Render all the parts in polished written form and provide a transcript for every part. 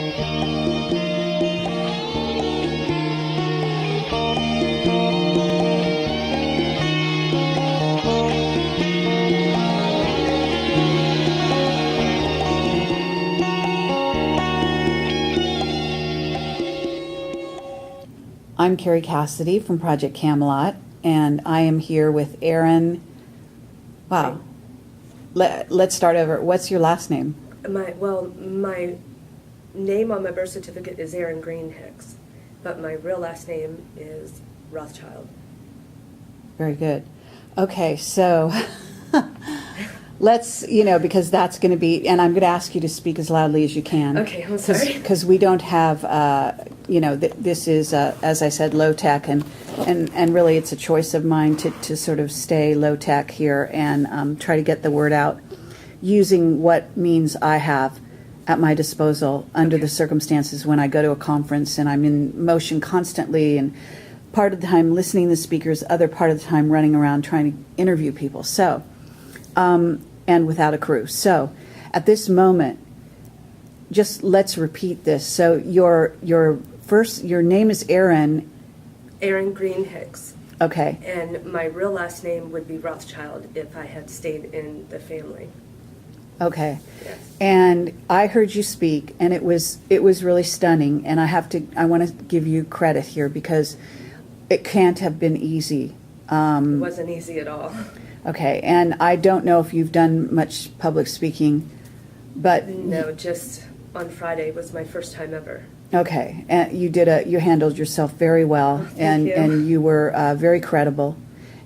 I'm Carrie Cassidy from Project Camelot, and I am here with Aaron. Wow. Let's start over. What's your last name? My name on my birth certificate is Aaron Green Hicks, but my real last name is Rothschild. Very good. Okay, so let's, because that's going to be, and I'm going to ask you to speak as loudly as you can. Okay, I'm sorry. Because we don't have, this is, as I said, low tech, and really it's a choice of mine to sort of stay low tech here and try to get the word out using what means I have at my disposal under the circumstances when I go to a conference and I'm in motion constantly, and part of the time listening to the speakers, other part of the time running around trying to interview people. So, and without a crew. So, at this moment, just let's repeat this. So, your name is Aaron. Aaron Green Hicks. Okay. And my real last name would be Rothschild if I had stayed in the family. Okay. Yes. And I heard you speak, and it was really stunning. And I want to give you credit here because it can't have been easy. It wasn't easy at all. Okay. And I don't know if you've done much public speaking, but no, just on Friday was my first time ever. Okay, and you handled yourself very well, and you were very credible.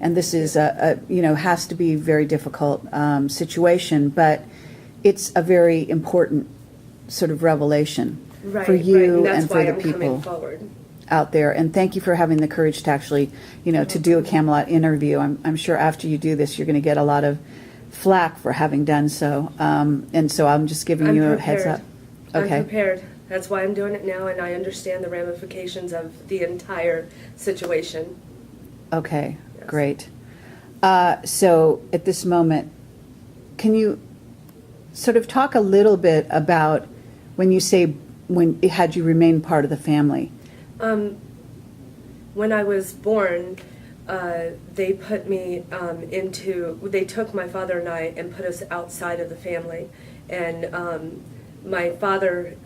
And this is has to be a very difficult situation, but it's a very important sort of revelation for you and for the people out there. And thank you for having the courage to actually, to do a Camelot interview. I'm sure after you do this, you're going to get a lot of flack for having done so. And so I'm just giving you a heads up. Okay. I'm prepared. That's why I'm doing it now, and I understand the ramifications of the entire situation. Okay, yes. Great. So at this moment, can you sort of talk a little bit about when had you remained part of the family? When I was born, they put me they took my father and I and put us outside of the family, and my father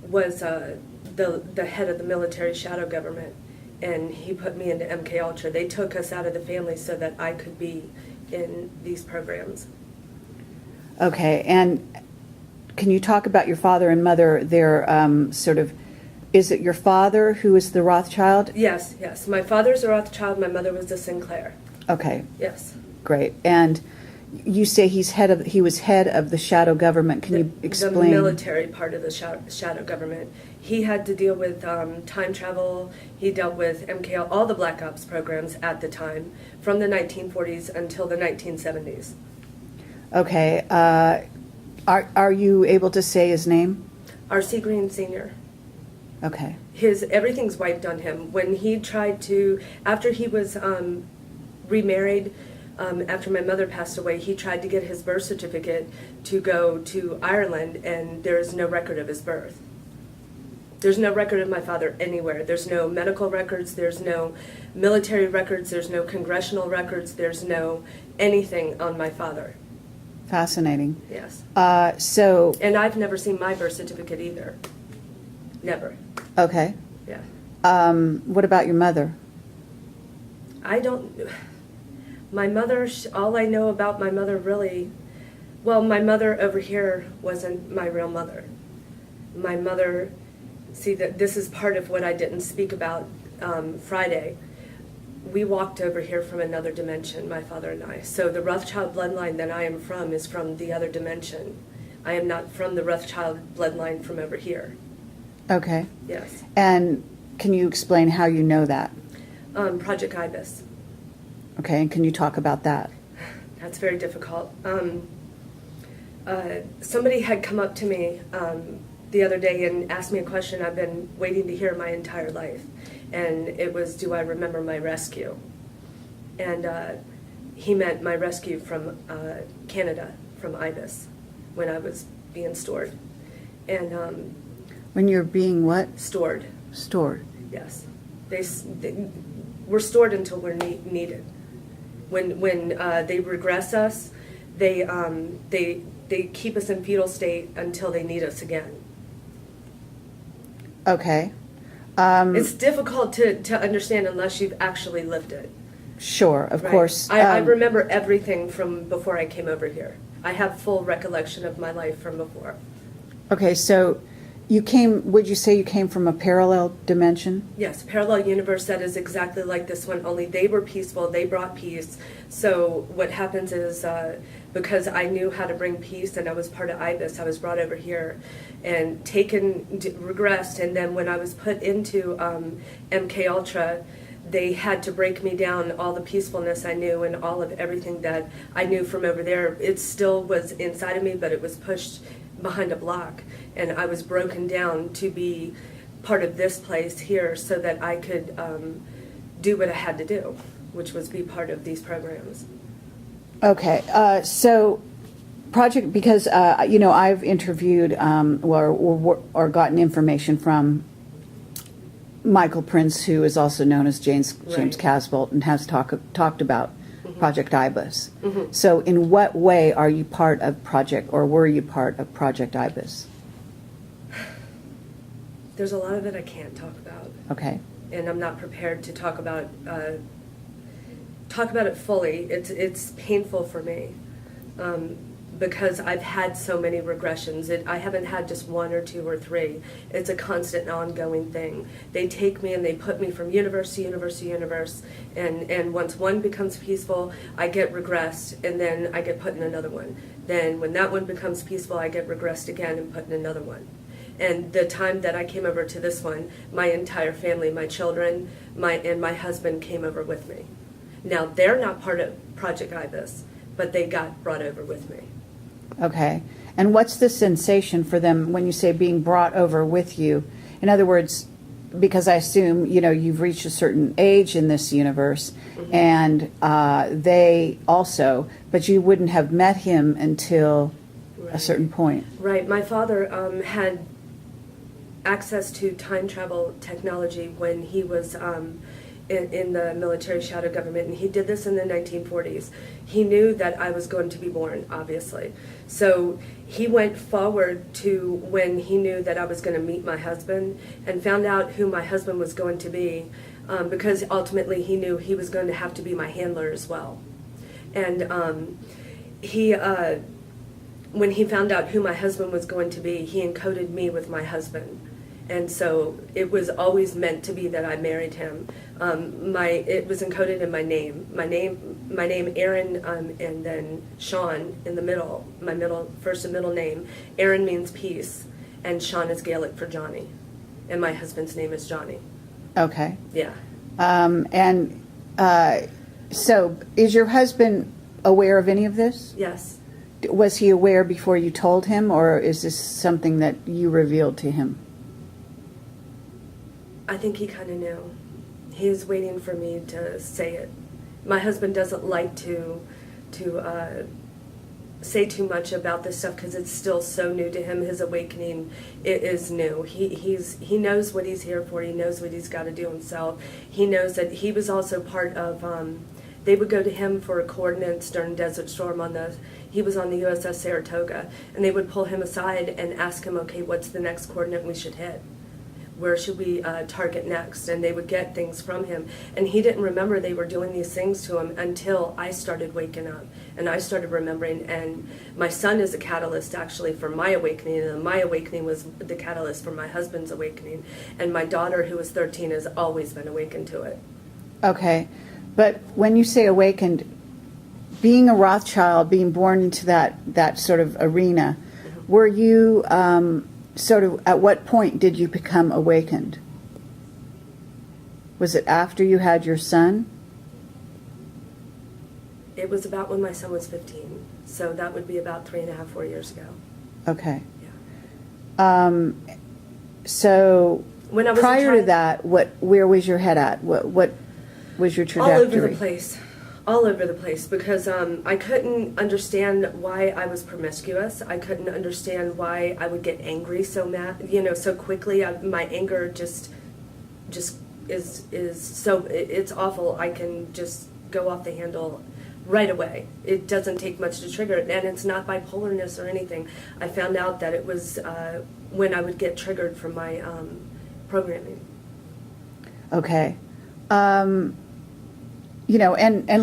was the head of the military shadow government, and he put me into MK Ultra. They took us out of the family so that I could be in these programs. Okay, and can you talk about your father and mother? They're is it your father who is the Rothschild? Yes. My father's a Rothschild, my mother was a Sinclair. Okay. Yes. Great. And you say he was head of the shadow government. Can you explain? The military part of the shadow government. He had to deal with time travel. He dealt with MK, all the Black Ops programs at the time, from the 1940s until the 1970s. Okay. Are you able to say his name? R.C. Green Sr. Okay. Everything's wiped on him. When he tried to, after he was remarried, after my mother passed away, he tried to get his birth certificate to go to Ireland, and there is no record of his birth. There's no record of my father anywhere. There's no medical records, there's no military records, there's no congressional records, there's no anything on my father. Fascinating. Yes. And I've never seen my birth certificate either. Never. Okay. Yeah. What about your mother? My mother, all I know about my mother really, my mother over here wasn't my real mother. My mother, this is part of what I didn't speak about Friday. We walked over here from another dimension, my father and I. So the Rothschild bloodline that I am from is from the other dimension. I am not from the Rothschild bloodline from over here. Okay. Yes. And can you explain how you know that? Project IBIS. Okay, and can you talk about that? That's very difficult. Somebody had come up to me the other day and asked me a question I've been waiting to hear my entire life. And it was, do I remember my rescue? And he meant my rescue from Canada, from IBIS, when I was being stored. And When you're being what? Stored. Stored. Yes. We're stored until we're needed. When they regress us, they keep us in fetal state until they need us again. Okay. It's difficult to understand unless you've actually lived it. Sure, of Right. course. I remember everything from before I came over here. I have full recollection of my life from before. Okay, so you came, would you say you came from a parallel dimension? Yes, parallel universe that is exactly like this one, only they were peaceful, they brought peace. So what happens is, because I knew how to bring peace and I was part of IBIS, I was brought over here and regressed, and then when I was put into MK Ultra, they had to break me down, all the peacefulness I knew and all of everything that I knew from over there. It still was inside of me, but it was pushed behind a block, and I was broken down to be part of this place here so that I could do what I had to do, which was be part of these programs. Okay, so project, because, I've interviewed or gotten information from Michael Prince, who is also known as James Right. Casbolt, and has talked about Project IBIS. Mm-hmm. So in what way are you part of Project, or were you part of Project IBIS? There's a lot of it I can't talk about, Okay. and I'm not prepared to talk about it fully. It's painful for me because I've had so many regressions. I haven't had just one or two or three. It's a constant, ongoing thing. They take me and they put me from universe to universe to universe, and once one becomes peaceful, I get regressed, and then I get put in another one. Then when that one becomes peaceful, I get regressed again and put in another one. And the time that I came over to this one, my entire family, my children, and my husband came over with me. Now, they're not part of Project IBIS, but they got brought over with me. Okay. And what's the sensation for them when you say being brought over with you? In other words, because I assume, you've reached a certain age in this universe, and they also, but you wouldn't have met him until a certain point. Right. My father had access to time travel technology when he was in the military shadow government, and he did this in the 1940s. He knew that I was going to be born, obviously. So he went forward to when he knew that I was going to meet my husband, and found out who my husband was going to be, because ultimately he knew he was going to have to be my handler as well. And when he found out who my husband was going to be, he encoded me with my husband. And so it was always meant to be that I married him. It was encoded in my name Aaron, and then Sean in the middle. My first and middle name. Aaron means peace, and Sean is Gaelic for Johnny, and my husband's name is Johnny. Okay. Yeah. So is your husband aware of any of this? Yes. Was he aware before you told him, or is this something that you revealed to him? I think he kind of knew. He was waiting for me to say it. My husband doesn't like to say too much about this stuff because it's still so new to him. His awakening is new. He knows what he's here for. He knows what he's got to do himself. He knows that he was also part of. They would go to him for coordinates during Desert Storm he was on the USS Saratoga, and they would pull him aside and ask him, okay, what's the next coordinate we should hit? Where should we target next? And they would get things from him. And he didn't remember they were doing these things to him until I started waking up. And I started remembering. And my son is a catalyst, actually, for my awakening. And my awakening was the catalyst for my husband's awakening. And my daughter, who was 13, has always been awakened to it. Okay. But when you say awakened, being a Rothschild, being born into that sort of arena, were you... sort of, at what point did you become awakened? Was it after you had your son? It was about when my son was 15. So that would be about 3.5, 4 years ago. Okay. Yeah. So When I was prior to that, where was your head at? What was your trajectory? All over the place. all over the place because I couldn't understand why I was promiscuous. I couldn't understand why I would get angry so so quickly. My anger just is so it's awful. I can just go off the handle right away. It doesn't take much to trigger it, and it's not bipolarness or anything. I found out that it was when I would get triggered from my programming. Okay. And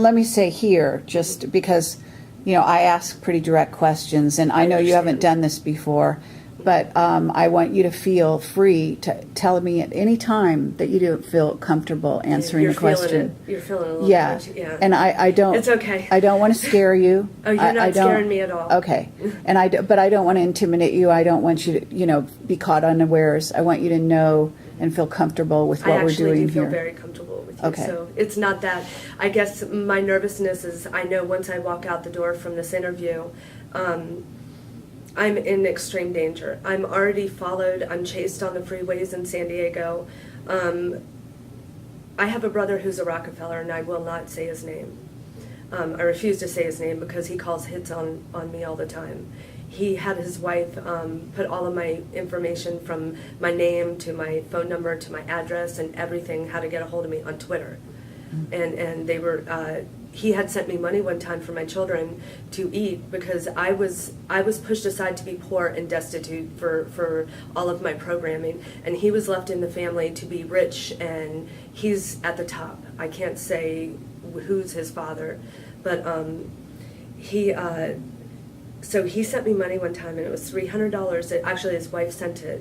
let me say here, just because, I ask pretty direct questions, and I know you haven't done this before, but I want you to feel free to tell me at any time that you don't feel comfortable answering a question. You're feeling a little bit, yeah. And I don't. It's okay. I don't want to scare you. Oh, you're not scaring me at all. Okay. But I don't want to intimidate you. I don't want you to, be caught unawares. I want you to know and feel comfortable with what we're doing here. I actually do feel very comfortable with you. Okay. So it's not that. I guess my nervousness is I know once I walk out the door from this interview, I'm in extreme danger. I'm already followed. I'm chased on the freeways in San Diego. I have a brother who's a Rockefeller, and I will not say his name. I refuse to say his name because he calls hits on me all the time. He had his wife put all of my information from my name to my phone number to my address and everything, how to get a hold of me on Twitter. And they were, he had sent me money one time for my children to eat because I was pushed aside to be poor and destitute for all of my programming. And he was left in the family to be rich, and he's at the top. I can't say who's his father, but so he sent me money one time, and it was $300. Actually, his wife sent it.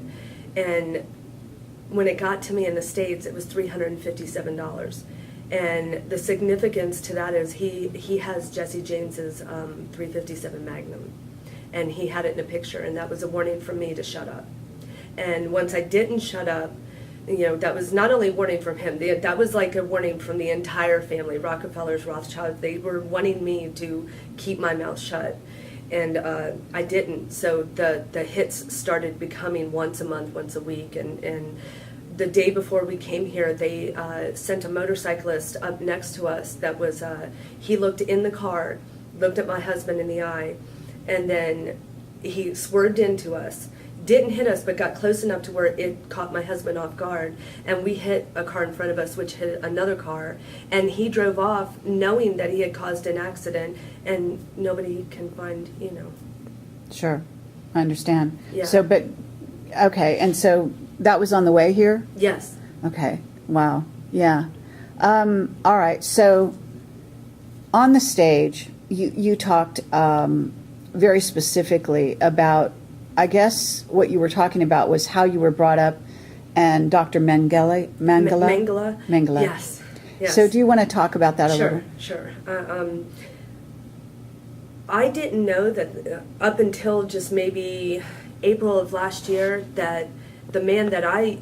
And when it got to me in the States, it was $357. And the significance to that is he has Jesse James's 357 Magnum. And he had it in a picture, and that was a warning from me to shut up. And once I didn't shut up, that was not only a warning from him, that was like a warning from the entire family, Rockefellers, Rothschild. They were wanting me to keep my mouth shut. And I didn't. So the hits started becoming once a month, once a week. And the day before we came here, they sent a motorcyclist up next to us that was, he looked in the car, looked at my husband in the eye, and then he swerved into us. Didn't hit us, but got close enough to where it caught my husband off guard, and we hit a car in front of us, which hit another car, and he drove off knowing that he had caused an accident, and nobody can find, Sure, I understand. Yeah. So, okay, and so that was on the way here? Yes. Okay, wow, yeah. All right, so on the stage, you talked very specifically about, I guess what you were talking about was how you were brought up, and Dr. Mengele? Mengele. Yes. Yes. So do you want to talk about that a little? Sure. I didn't know that up until just maybe April of last year that the man that I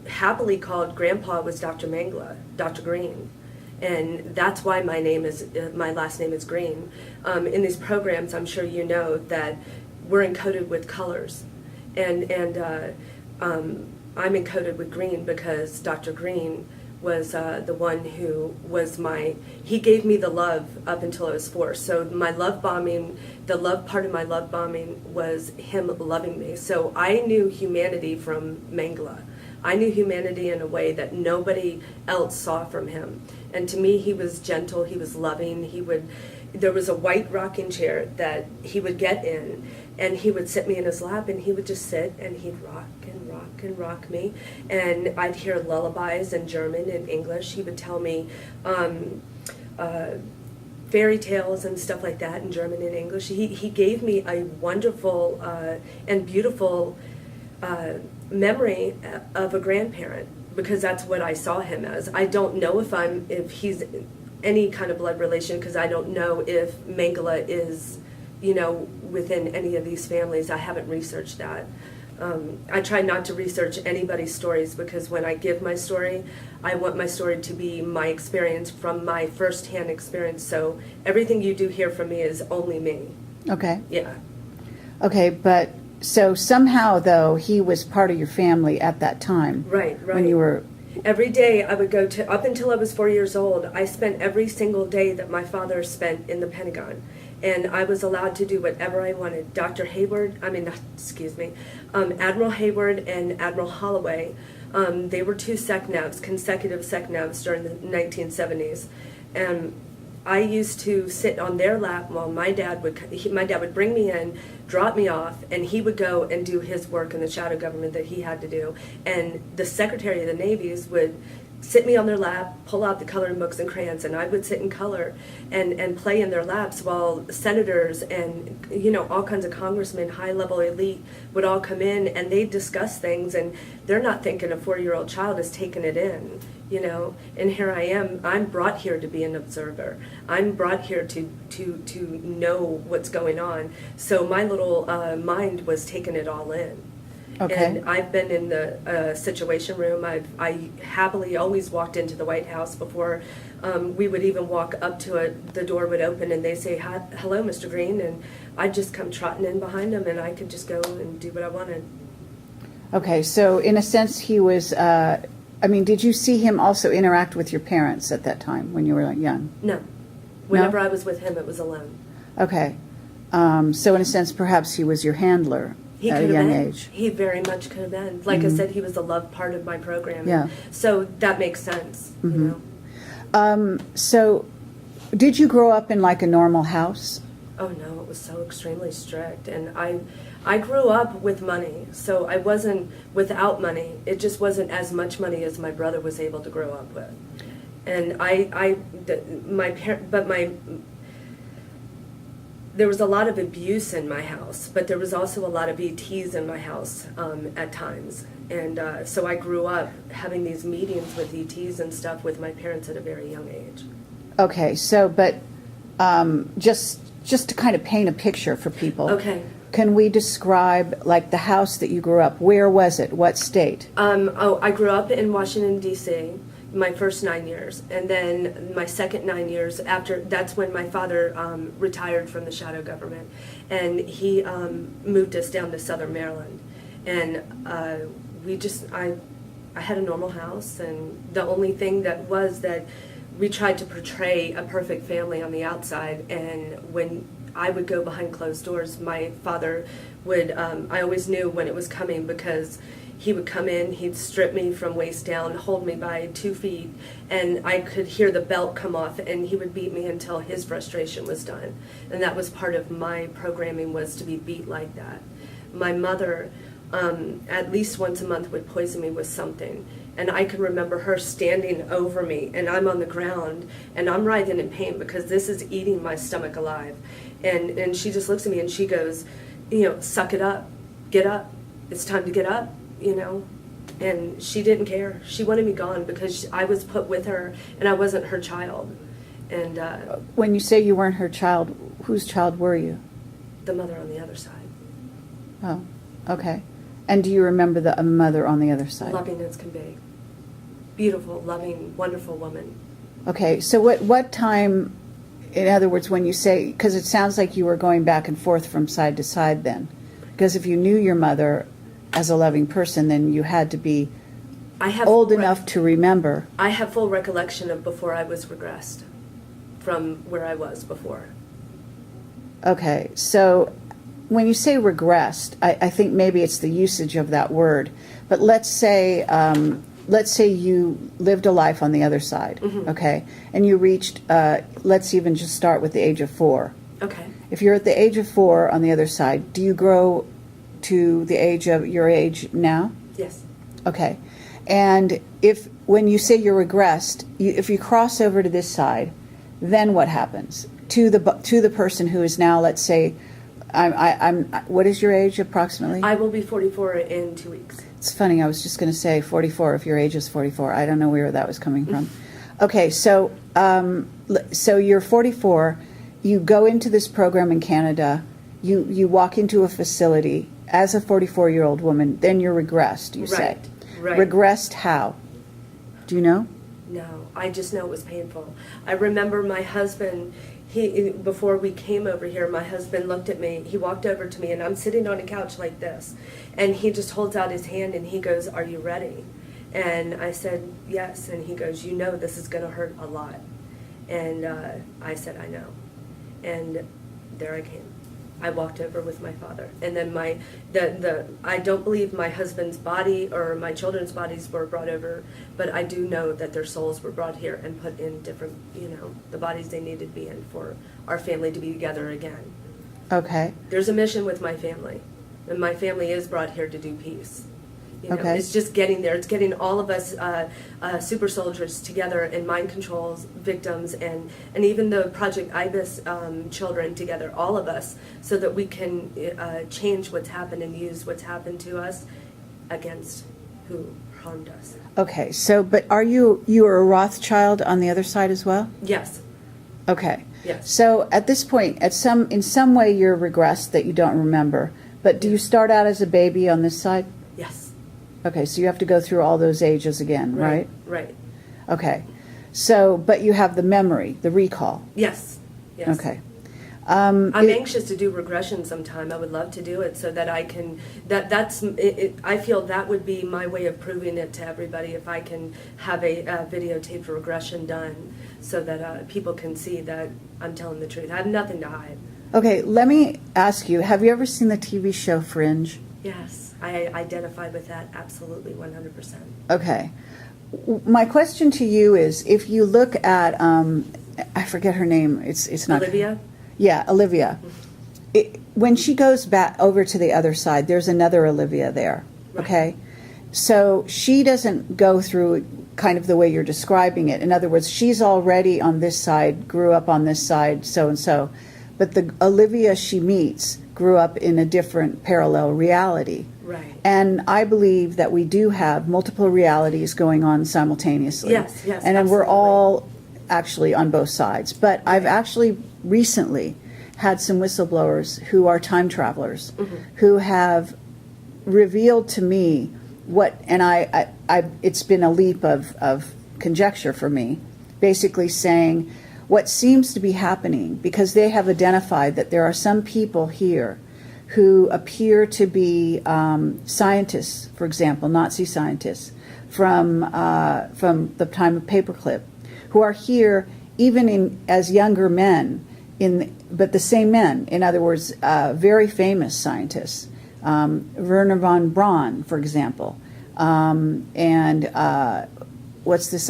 happily called Grandpa was Dr. Mengele, Dr. Green. And that's why my last name is Green. In these programs, I'm sure you know that we're encoded with colors, and I'm encoded with green because Dr. Green was the one who was he gave me the love up until I was 4. So my love bombing, the love part of my love bombing was him loving me. So I knew humanity from Mengele. I knew humanity in a way that nobody else saw from him. And to me, he was gentle, he was loving, there was a white rocking chair that he would get in, and he would sit me in his lap, and he would just sit, and he'd rock and rock and rock me, and I'd hear lullabies in German and English. He would tell me fairy tales and stuff like that in German and English. He gave me a wonderful and beautiful memory of a grandparent, because that's what I saw him as. I don't know if he's any kind of blood relation, because I don't know if Mengele is, within any of these families. I haven't researched that. I try not to research anybody's stories, because when I give my story, I want my story to be my experience from my first-hand experience. So everything you do hear from me is only me. Okay. Yeah. Okay, but so somehow, though, he was part of your family at that time. Right. When you were Every day I would go to, up until I was 4 years old, I spent every single day that my father spent in the Pentagon. And I was allowed to do whatever I wanted. Dr. Hayward, excuse me, Admiral Hayward and Admiral Holloway, they were two SecNavs, consecutive SecNavs during the 1970s. And I used to sit on their lap while my dad would bring me in, drop me off, and he would go and do his work in the shadow government that he had to do. And the Secretary of the Navies would sit me on their lap, pull out the coloring books and crayons, and I would sit and color and play in their laps while senators and, you know, all kinds of congressmen, high-level elite would all come in and they'd discuss things, and they're not thinking a 4-year-old child is taking it in, you know. And here I am. I'm brought here to be an observer. I'm brought here to know what's going on. So my little mind was taking it all in. Okay. And I've been in the Situation Room. I happily always walked into the White House before we would even walk up to it. The door would open and they say, "Hello, Mr. Green," and I'd just come trotting in behind them, and I could just go and do what I wanted. Okay, so in a sense, he was. Did you see him also interact with your parents at that time when you were young? No. Whenever I was with him, it was alone. Okay, so in a sense, perhaps he was your handler. He At could a young have been. age. He very much could have been. Like I said, he was the love part of my program. Yeah. So that makes sense, you know. So, did you grow up in like a normal house? Oh no, it was so extremely strict, and I grew up with money, so I wasn't without money. It just wasn't as much money as my brother was able to grow up with, and there was a lot of abuse in my house, but there was also a lot of ETs in my house at times, and so I grew up having these meetings with ETs and stuff with my parents at a very young age. Okay, so but just to kind of paint a picture for people. Okay. Can we describe like the house that you grew up? Where was it? What state? I grew up in Washington, D.C., my first 9 years, and then my second 9 years after, that's when my father retired from the shadow government, and he moved us down to Southern Maryland, and I had a normal house, and the only thing that was that we tried to portray a perfect family on the outside, and when I would go behind closed doors, my father would, I always knew when it was coming because he would come in, he'd strip me from waist down, hold me by 2 feet, and I could hear the belt come off, and he would beat me until his frustration was done. And that was part of my programming, was to be beat like that. My mother, at least once a month, would poison me with something. And I can remember her standing over me, and I'm on the ground, and I'm writhing in pain because this is eating my stomach alive. And she just looks at me and she goes, you know, suck it up, get up, it's time to get up, you know. And she didn't care. She wanted me gone because I was put with her and I wasn't her child. And When you say you weren't her child, whose child were you? the mother on the other side, Oh, okay. And do you remember the mother on the other side? loving as can be. Beautiful, loving, wonderful woman. Okay, so what time, in other words, when you say, because it sounds like you were going back and forth from side to side then, because if you knew your mother as a loving person, then you had to be I have old full enough to remember. I have full recollection of before I was regressed from where I was before. Okay, so when you say regressed, I think maybe it's the usage of that word, but let's say you lived a life on the other side, okay, and you reached, let's even just start with the age of 4. Okay. If you're at the age of 4 on the other side, do you grow to the age of your age now? Yes. Okay. And when you say you're regressed, if you cross over to this side, then what happens to the person who is now, let's say, what is your age approximately? I will be 44 in 2 weeks. It's funny, I was just going to say 44 if your age is 44. I don't know where that was coming from. Okay, so you're 44, you go into this program in Canada, you walk into a facility as a 44-year-old woman, then you're regressed, you say. Right. Regressed how? Do you know? No, I just know it was painful. I remember my husband, before we came over here, my husband looked at me, he walked over to me, and I'm sitting on a couch like this, and he just holds out his hand and he goes, "Are you ready?" And I said, yes. And he goes, you know this is going to hurt a lot. And I said, I know. And there I came. I walked over with my father. And then I don't believe my husband's body or my children's bodies were brought over, but I do know that their souls were brought here and put in different, the bodies they needed to be in for our family to be together again. Okay. There's a mission with my family, and my family is brought here to do peace. Okay. It's just getting there. It's getting all of us super soldiers together and mind controls victims and even the Project IBIS children together, all of us, so that we can change what's happened and use what's happened to us against who harmed us. Okay. So, but you are a Rothschild on the other side as well? Yes. Okay. Yes. So at this point, in some way you're regressed that you don't remember, but do you start out as a baby on this side? Yes. Okay, so you have to go through all those ages again, right? Right. Okay. So, but you have the memory, the recall. Yes. Yes. Okay. I'm anxious to do regression sometime. I would love to do it so that I can. I feel that would be my way of proving it to everybody if I can have a videotaped regression done, so that people can see that I'm telling the truth. I have nothing to hide. Okay, let me ask you: have you ever seen the TV show Fringe? Yes. I identified with that absolutely 100%. Okay. My question to you is, if you look at, I forget her name. It's not Olivia? Yeah, Olivia. When she goes back over to the other side, there's another Olivia there. Right. Okay. So she doesn't go through kind of the way you're describing it. In other words, she's already on this side, grew up on this side, so and so. But the Olivia she meets grew up in a different parallel reality. Right. And I believe that we do have multiple realities going on simultaneously. Yes, yes, and absolutely. we're all actually on both sides. But I've actually recently had some whistleblowers who are time travelers who have revealed to me what, and I it's been a leap of conjecture for me, basically saying what seems to be happening, because they have identified that there are some people here who appear to be scientists, for example, Nazi scientists from the time of Paperclip, who are here even as younger men, but the same men. In other words, very famous scientists, Werner von Braun, for example, and what's this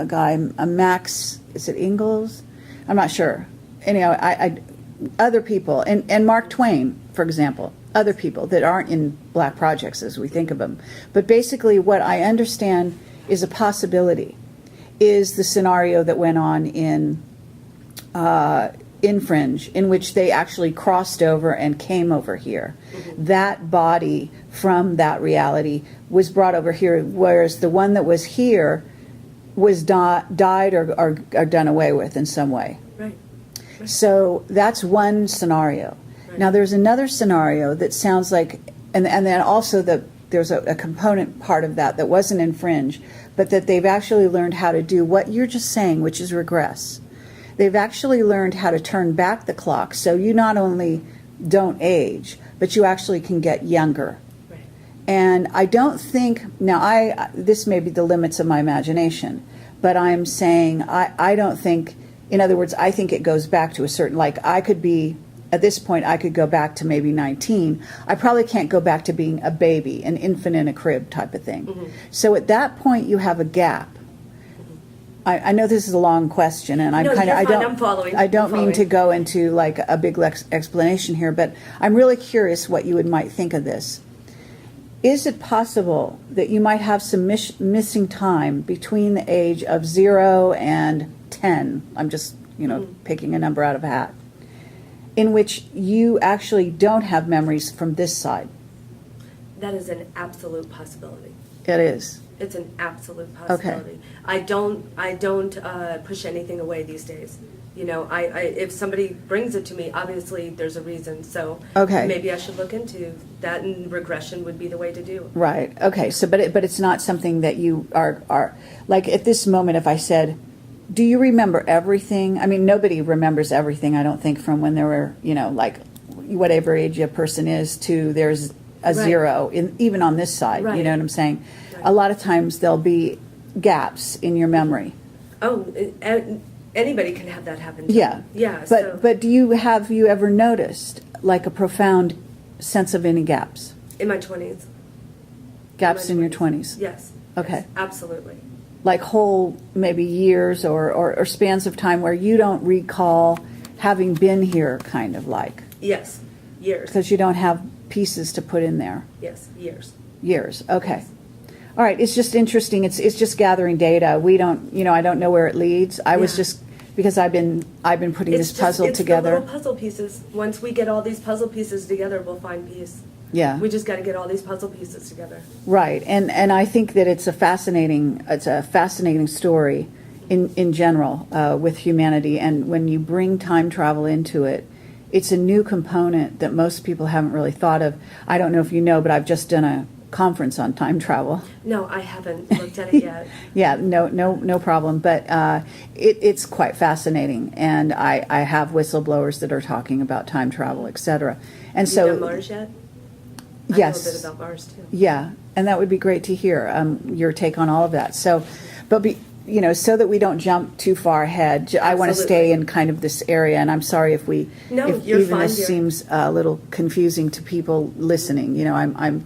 guy, Max? Is it Ingalls? I'm not sure. Anyhow, I other people, and Mark Twain, for example, other people that aren't in black projects as we think of them. But basically what I understand is a possibility is the scenario that went on in Fringe, in which they actually crossed over and came over here. That body from that reality was brought over here, whereas the one that was here was died or done away with in some way. Right. So that's one scenario. Right. Now there's another scenario that sounds like, and then also there's a component part of that wasn't in Fringe, but that they've actually learned how to do what you're just saying, which is regress. They've actually learned how to turn back the clock, so you not only don't age, but you actually can get younger. Right. And I don't think, now this may be the limits of my imagination, but I'm saying I don't think, in other words, I think it goes back to a certain, like I could be, at this point I could go back to maybe 19. I probably can't go back to being a baby, an infant in a crib type of thing. So at that point you have a gap. I know this is a long question, and I'm I'm following. I don't mean to go into like a big explanation here, but I'm really curious what you might think of this. Is it possible that you might have some missing time between the age of 0 and 10? I'm just, picking a number out of a hat, in which you actually don't have memories from this side. That is an absolute possibility. It is. It's an absolute possibility. Okay. I don't push anything away these days. If somebody brings it to me, obviously there's a reason. So maybe I should look into that, and regression would be the way to do. Right. Okay. So, but it's not something that you are like at this moment. If I said, do you remember everything? I mean, nobody remembers everything. I don't think from when there were, like whatever age a person is to there's a zero even on this side. Right. You know what I'm saying? Right. a lot of times there'll be gaps in your memory. Oh, anybody can have that happen. Yeah. Yeah. But have you ever noticed like a profound sense of any gaps? In my 20s. Gaps in your 20s? Yes. Okay. Yes, absolutely. Like whole maybe years or spans of time where you don't recall having been here, kind of like. Yes. Years. Because you don't have pieces to put in there. Yes. Years. Years. Okay. Yes. All right. It's just interesting. It's just gathering data. We don't, I don't know where it leads. I was just, because I've been putting this puzzle together. It's the little puzzle pieces. Once we get all these puzzle pieces together, we'll find peace. Yeah. We just got to get all these puzzle pieces together. Right. And I think that it's a fascinating story in general with humanity. And when you bring time travel into it, it's a new component that most people haven't really thought of. I don't know if you know, but I've just done a conference on time travel. No, I haven't looked at it yet. Yeah, no problem. But it's quite fascinating, and I have whistleblowers that are talking about time travel, etc. And Have you done Mars yet? Yes. I know a bit about Mars too. Yeah, and that would be great to hear your take on all of that. So, so that we don't jump too far ahead, I want to stay in kind of this area. And I'm sorry if you're even fine, this dear. seems a little confusing to people listening. I'm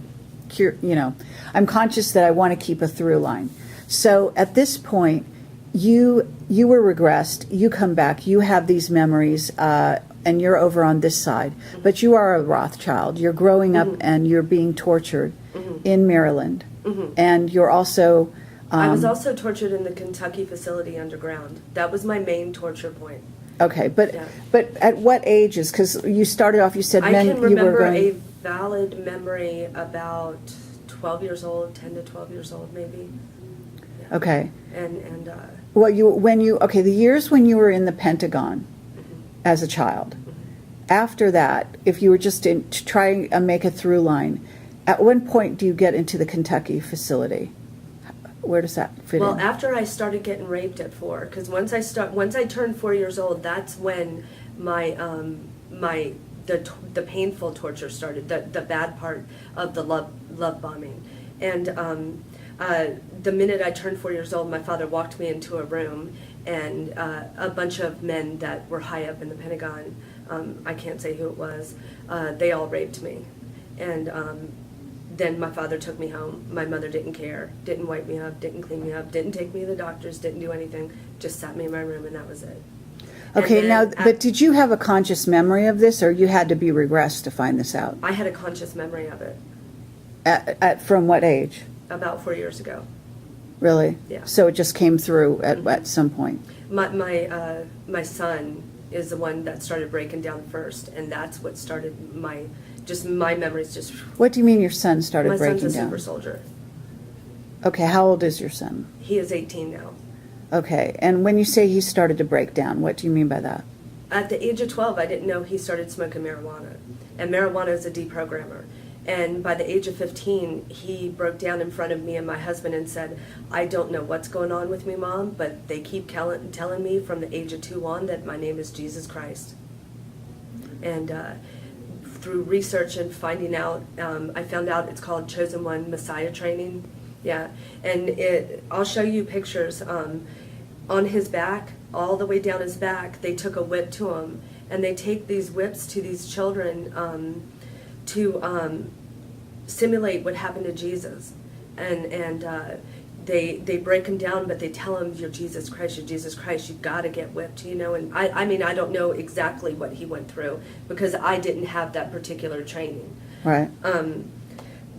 conscious that I want to keep a through line. So at this point, you were regressed. You come back. You have these memories. And you're over on this side, but you are a Rothschild. You're growing up and you're being tortured in Maryland, and you're also. I was also tortured in the Kentucky facility underground. That was my main torture point. Okay, but at what ages? Because you started off, you said I can you were remember going. a valid memory about 12 years old, 10 to 12 years old, maybe. Yeah. Okay. And the years when you were in the Pentagon as a child. After that, if you were just to try and make a through line, at what point do you get into the Kentucky facility? Where does that fit in? Well, after I started getting raped at 4, because once I turned 4 years old, that's when my the painful torture started, the bad part of the love bombing, and the minute I turned 4 years old, my father walked me into a room, and a bunch of men that were high up in the Pentagon, I can't say who it was, they all raped me. And then my father took me home. My mother didn't care, didn't wipe me up, didn't clean me up, didn't take me to the doctors, didn't do anything, just sat me in my room, and that was it. Okay, but did you have a conscious memory of this, or you had to be regressed to find this out? I had a conscious memory of it. From what age? About 4 years ago. Really? Yeah. So it just came through at some point. My son is the one that started breaking down first, and that's what started my memories just. What do you mean your son started breaking down? My son's a super soldier. Okay, how old is your son? He is 18 now. Okay, and when you say he started to break down, what do you mean by that? At the age of 12, I didn't know he started smoking marijuana, and marijuana is a deprogrammer. And by the age of 15, he broke down in front of me and my husband and said, "I don't know what's going on with me, Mom, but they keep telling me from the age of 2 on that my name is Jesus Christ." And through research and finding out, I found out it's called Chosen One Messiah Training. Yeah, and I'll show you pictures. On his back, all the way down his back, they took a whip to him, and they take these whips to these children to simulate what happened to Jesus, and they break him down, but they tell him, "You're Jesus Christ, you're Jesus Christ, you got to get whipped," And I mean, I don't know exactly what he went through because I didn't have that particular training. Right.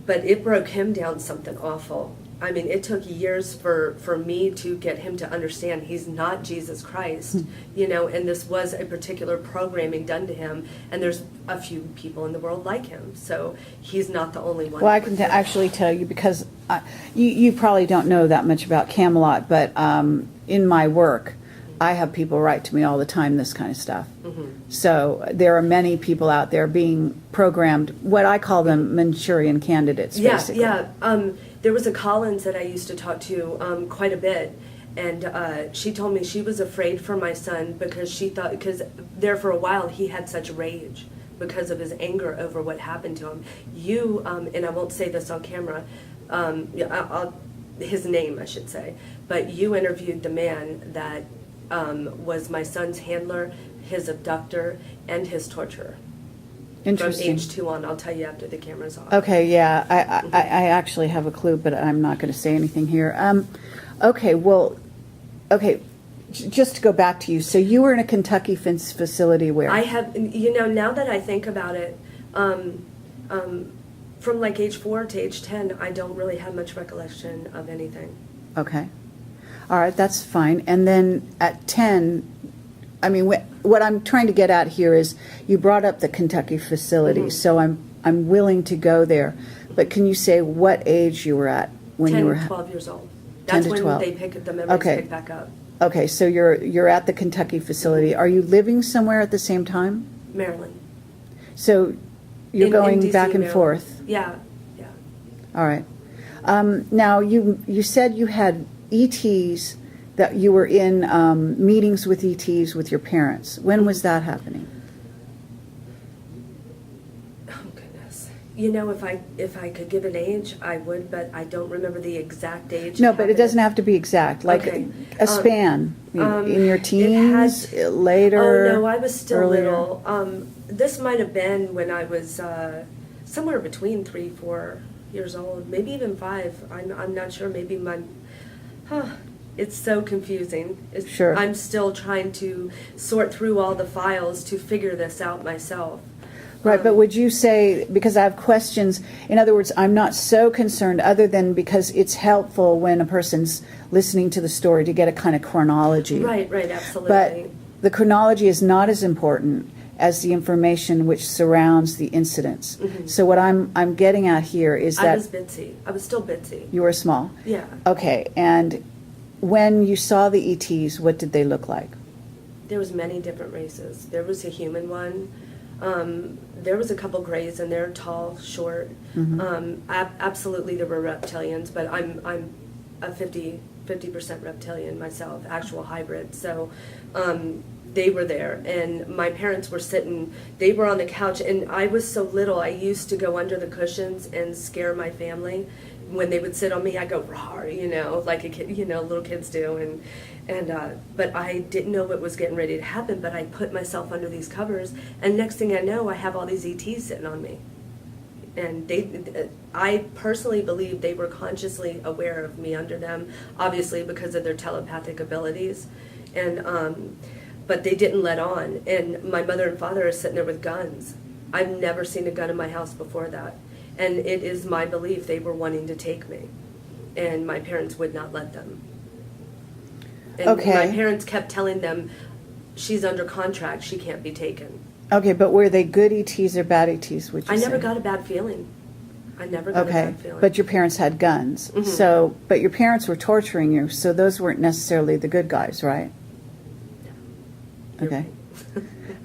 But it broke him down something awful. I mean, it took years for me to get him to understand he's not Jesus Christ, and this was a particular programming done to him, and there's a few people in the world like him, so he's not the only one. Well, I can actually tell you because you probably don't know that much about Camelot, but in my work, I have people write to me all the time this kind of stuff. Mm-hmm. So there are many people out there being programmed, what I call them Manchurian candidates, basically. Yeah. There was a Collins that I used to talk to quite a bit, and she told me she was afraid for my son because she thought, because there for a while he had such rage because of his anger over what happened to him. And I won't say this on camera, his name, I should say. But you interviewed the man that was my son's handler, his abductor, and his torturer. Interesting. From age 2 on. I'll tell you after the camera's off. Okay, yeah, I actually have a clue, but I'm not going to say anything here. Okay, well, okay, just to go back to you. So you were in a Kentucky facility where? I have, you know, now that I think about it, from like age 4 to age 10, I don't really have much recollection of anything. Okay. All right, that's fine. And then at 10, I mean, what I'm trying to get at here is you brought up the Kentucky facility, so I'm willing to go there. But can you say what age you were at when 10, you were 12 years old. 10 That's to when 12. they the memories Okay. pick back up. Okay, so you're at the Kentucky facility. Are you living somewhere at the same time? Maryland. So you're In going DC, back and Maryland. forth. Yeah, yeah. All right. Now you said you had ETs, that you were in meetings with ETs with your parents. When was that happening? Oh goodness. You know, if I could give an age, I would, but I don't remember the exact age. No, but it doesn't have to be exact. Like Okay. a span in your it teens, had- later. Oh no, I was still earlier? little. This might have been when I was somewhere between 3, 4 years old, maybe even 5. I'm not sure. Maybe it's so confusing. Sure. I'm still trying to sort through all the files to figure this out myself. Right, but would you say, because I have questions, in other words, I'm not so concerned other than because it's helpful when a person's listening to the story to get a kind of chronology. Right, absolutely. But the chronology is not as important as the information which surrounds the incidents. So what I'm getting at here is I that was bitsy. I was still bitsy. you were small. Yeah. Okay, and when you saw the ETs, what did they look like? There was many different races. There was a human one. There was a couple grays in there, tall, short. Absolutely, there were reptilians, but I'm a 50% reptilian myself, actual hybrid. So they were there, and my parents were sitting. They were on the couch, and I was so little. I used to go under the cushions and scare my family. When they would sit on me, I go rawr, you know, like a kid, you know, little kids do, but I didn't know what was getting ready to happen. But I put myself under these covers, and next thing I know, I have all these ETs sitting on me, and I personally believe they were consciously aware of me under them, obviously because of their telepathic abilities, and but they didn't let on. And my mother and father are sitting there with guns. I've never seen a gun in my house before that. And it is my belief they were wanting to take me, and my parents would not let them. And Okay. my parents kept telling them, she's under contract, she can't be taken. Okay, but were they good ETs or bad ETs, would you I say? never got a bad feeling. I never got a Okay, bad feeling. but your parents had guns. So, but your parents were torturing you, so those weren't necessarily the good guys, right? Okay.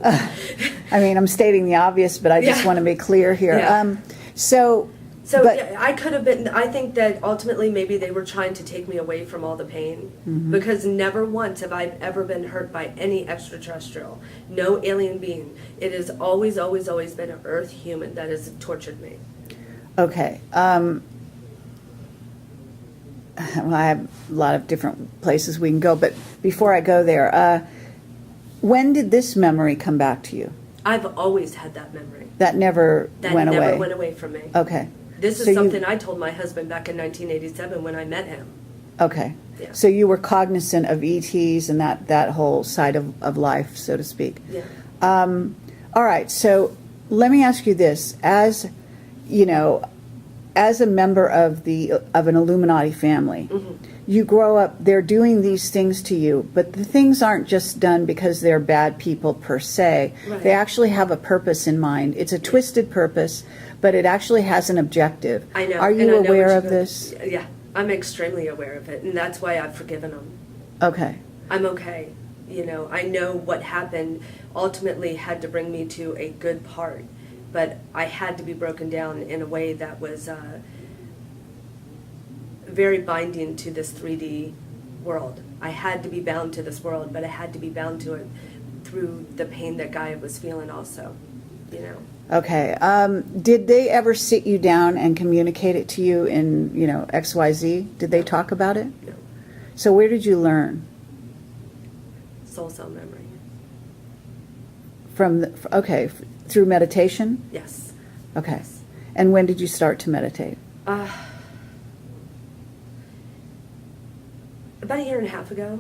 I mean, I'm stating the obvious, but I just Yeah. want to be clear here. Yeah. So but, yeah, I could have been, I think that ultimately maybe they were trying to take me away from all the pain, because never once have I ever been hurt by any extraterrestrial, no alien being. It has always, always, always been an Earth human that has tortured me. okay. Well, I have a lot of different places we can go, but before I go there, when did this memory come back to you? I've always had that memory. That never That went never away? went away from me. Okay. This is So you- something I told my husband back in 1987 when I met him. Okay. Yeah. So you were cognizant of ETs and that whole side of life, so to speak. Yeah. All right, so let me ask you this. As, you know, as a member of an Illuminati family, you grow up, they're doing these things to you, but the things aren't just done because they're bad people per se. Right. They actually have a purpose in mind. It's a twisted purpose, but it actually has an objective. I know. Are and you I know aware what of you- this? Yeah, I'm extremely aware of it, and that's why I've forgiven them. Okay. I'm okay. You know, I know what happened ultimately had to bring me to a good part, but I had to be broken down in a way that was very binding to this 3D world. I had to be bound to this world, but I had to be bound to it through the pain that Gaia was feeling also. you know. Okay. Did they ever sit you down and communicate it to you in, XYZ? Did they talk about it? No. So where did you learn? Soul cell memory. Through meditation? Yes. Okay. And when did you start to meditate? About a year and a half ago.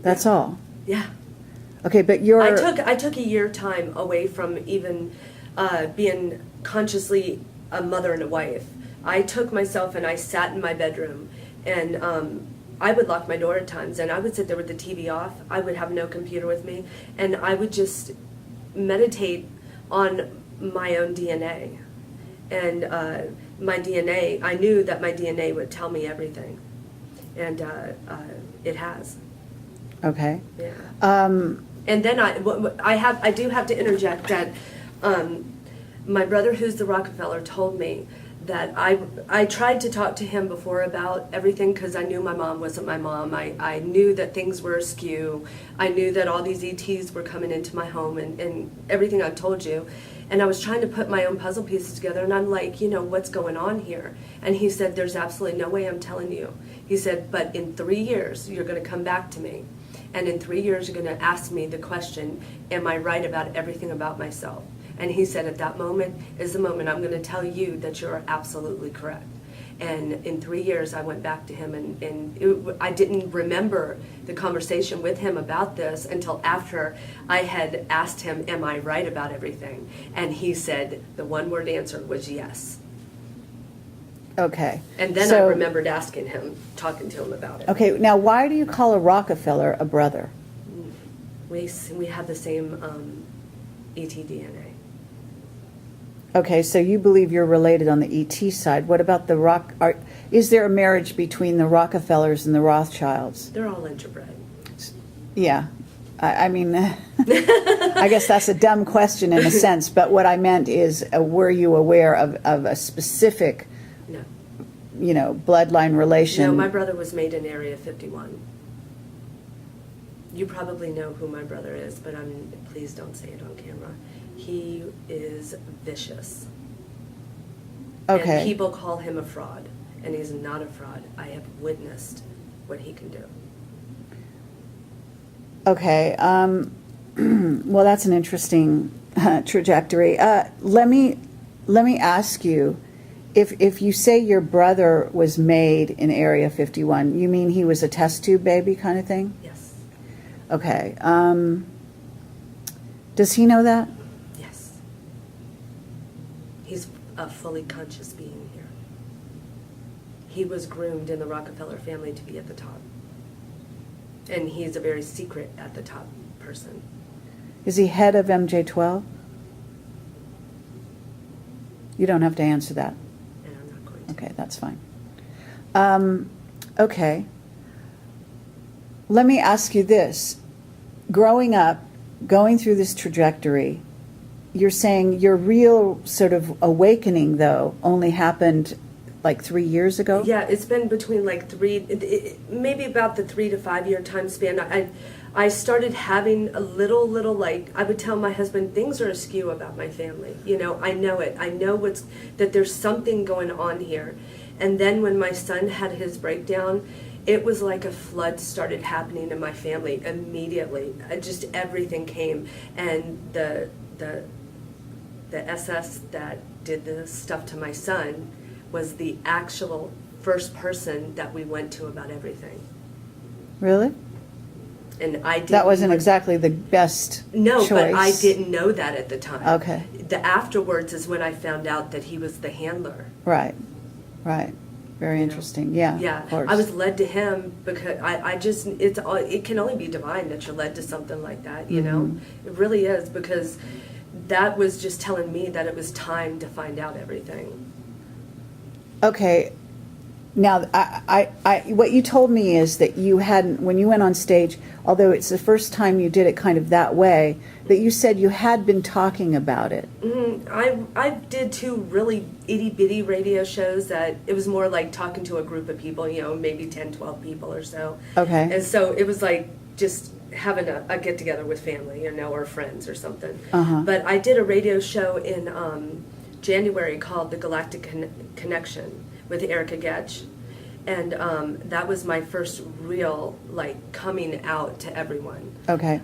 That's all? Yeah. Okay, but I took a year time away from even being consciously a mother and a wife. I took myself and I sat in my bedroom, and I would lock my door at times, and I would sit there with the TV off. I would have no computer with me, and I would just meditate on my own DNA. And my DNA, I knew that my DNA would tell me everything, and it has. Okay. Yeah. And then I do have to interject that my brother, who's the Rockefeller, told me that I tried to talk to him before about everything because I knew my mom wasn't my mom. I knew that things were askew. I knew that all these ETs were coming into my home and everything I've told you. And I was trying to put my own puzzle pieces together, and I'm like, what's going on here? And he said, there's absolutely no way I'm telling you. He said, but in 3 years, you're going to come back to me. And in 3 years, you're going to ask me the question, am I right about everything about myself? And he said, at that moment is the moment I'm going to tell you that you're absolutely correct. And in 3 years, I went back to him, and I didn't remember the conversation with him about this until after I had asked him, am I right about everything? And he said the one-word answer was yes. Okay. And then I remembered asking him, talking to him about it. Okay, now why do you call a Rockefeller a brother? We have the same ET DNA. Okay, so you believe you're related on the ET side. What about is there a marriage between the Rockefellers and the Rothschilds? They're all interbred. Yeah. I mean, I guess that's a dumb question in a sense, but what I meant is, were you aware of a specific, no, bloodline relation? No, my brother was made in Area 51. You probably know who my brother is, but please don't say it on camera. He is vicious. Okay. And people call him a fraud, and he's not a fraud. I have witnessed what he can do. Okay. Well, that's an interesting trajectory. Let me ask you, if you say your brother was made in Area 51, you mean he was a test tube baby kind of thing? Yes. Okay. Does he know that? Yes. He's a fully conscious being here. He was groomed in the Rockefeller family to be at the top. And he's a very secret at the top person. Is he head of MJ12? You don't have to answer that. And I'm not going to. Okay, that's fine. Okay. Let me ask you this. Growing up, going through this trajectory, you're saying your real sort of awakening, though, only happened like 3 years ago? Yeah, it's been between like maybe about the 3 to 5 year time span. I started having a little like, I would tell my husband, things are askew about my family. I know it. I know that there's something going on here. And then when my son had his breakdown, it was like a flood started happening in my family immediately. Just everything came. And the SS that did the stuff to my son was the actual first person that we went to about everything. Really? And I didn't. That wasn't exactly the best choice. But I didn't know that at the time. Okay. The afterwards is when I found out that he was the handler. Right. Very interesting. Yeah. Yeah. Of course. I was led to him because it can only be divine that you're led to something like that, you know? It really is, because that was just telling me that it was time to find out everything. Okay. Now, I what you told me is that you hadn't, when you went on stage, although it's the first time you did it kind of that way, that you said you had been talking about it. I did 2 really itty-bitty radio shows that it was more like talking to a group of people, maybe 10, 12 people or so. Okay. And so it was like just having a get together with family, you know, or friends or something. Uh-huh. But I did a radio show in January called The Galactic Connection with Erica Getch. And that was my first real, like, coming out to everyone. Okay.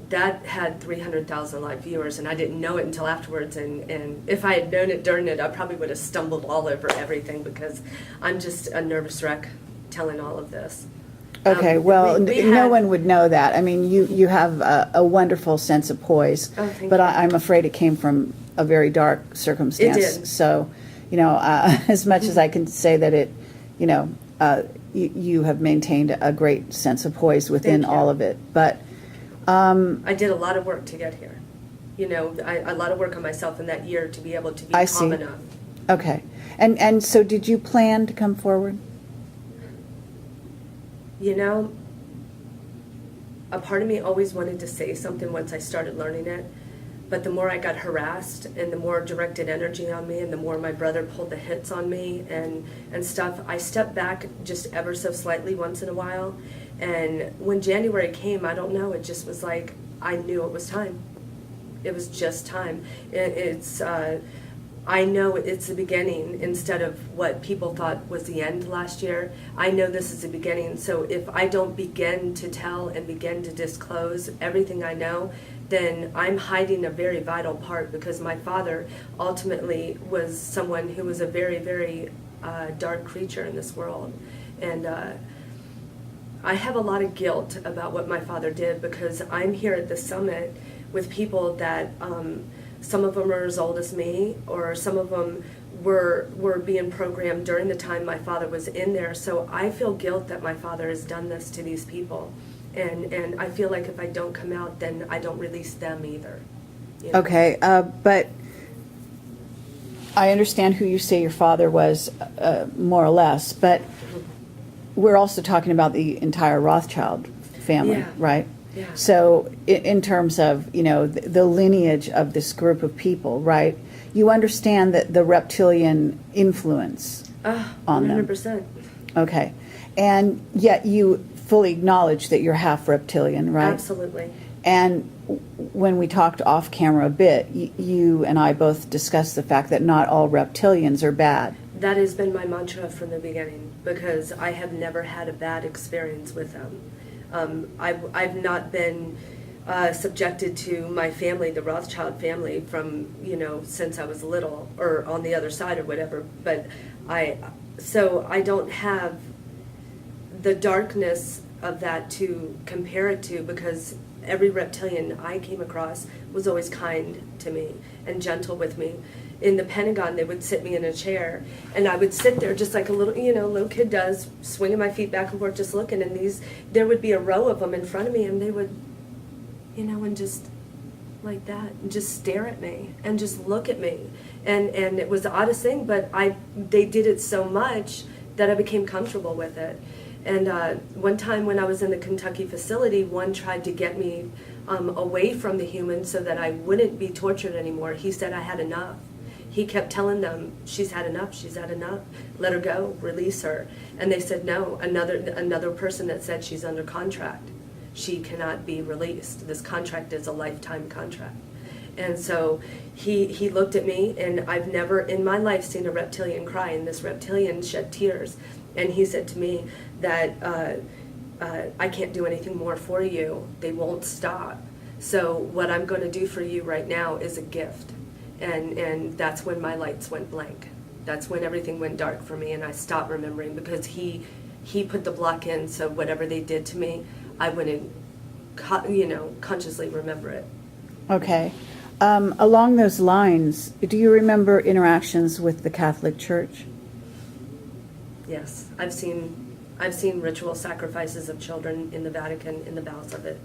That had 300,000 live viewers, and I didn't know it until afterwards. And if I had known it during it, I probably would have stumbled all over everything because I'm just a nervous wreck telling all of this. Okay, well, we no had- one would know that. I mean, you have a wonderful sense of poise, Oh, thank but you. I'm afraid it came from a very dark circumstance. It did. So, you know, as much as I can say that it, you know, you have maintained a great sense of poise within Thank you. all of it. But I did a lot of work to get here. You know, a lot of work on myself in that year to be able to be I calm see. enough. okay, and so did you plan to come forward? You know, a part of me always wanted to say something once I started learning it, but the more I got harassed and the more directed energy on me and the more my brother pulled the hits on me and stuff, I stepped back just ever so slightly once in a while. And when January came, I don't know, it just was like, I knew it was time. It was just time. I know it's the beginning instead of what people thought was the end last year. I know this is the beginning. So if I don't begin to tell and begin to disclose everything I know, then I'm hiding a very vital part because my father ultimately was someone who was a very, very dark creature in this world. And I have a lot of guilt about what my father did because I'm here at the summit with people that some of them are as old as me, or some of them were being programmed during the time my father was in there. So I feel guilt that my father has done this to these people. And I feel like if I don't come out, then I don't release them either. You know? Okay, but I understand who you say your father was, more or less, but we're also talking about the entire Rothschild family, Yeah. right? Yeah. So in terms of, you know, the lineage of this group of people, right? You understand that the reptilian influence on them. 100%. Okay. And yet you fully acknowledge that you're half reptilian, right? Absolutely. And when we talked off camera a bit, you and I both discussed the fact that not all reptilians are bad. That has been my mantra from the beginning because I have never had a bad experience with them. I've not been subjected to my family, the Rothschild family, from, you know, since I was little or on the other side or whatever. But so I don't have the darkness of that to compare it to because every reptilian I came across was always kind to me and gentle with me. In the Pentagon, they would sit me in a chair, and I would sit there just like a little kid does, swinging my feet back and forth, just looking. And there would be a row of them in front of me, and they would, and just like that, and just stare at me and just look at me. And it was the oddest thing, but they did it so much that I became comfortable with it. And one time when I was in the Kentucky facility, one tried to get me away from the humans so that I wouldn't be tortured anymore. He said I had enough. He kept telling them, she's had enough, let her go, release her. And they said, no, another person that said she's under contract. She cannot be released. This contract is a lifetime contract. And so he looked at me, and I've never in my life seen a reptilian cry, and this reptilian shed tears. And he said to me that I can't do anything more for you. They won't stop. So what I'm going to do for you right now is a gift. And that's when my lights went blank. That's when everything went dark for me, and I stopped remembering because he put the block in, so whatever they did to me, I wouldn't, consciously remember it. Okay. Along those lines, do you remember interactions with the Catholic Church? Yes, I've seen ritual sacrifices of children in the Vatican in the bowels of it.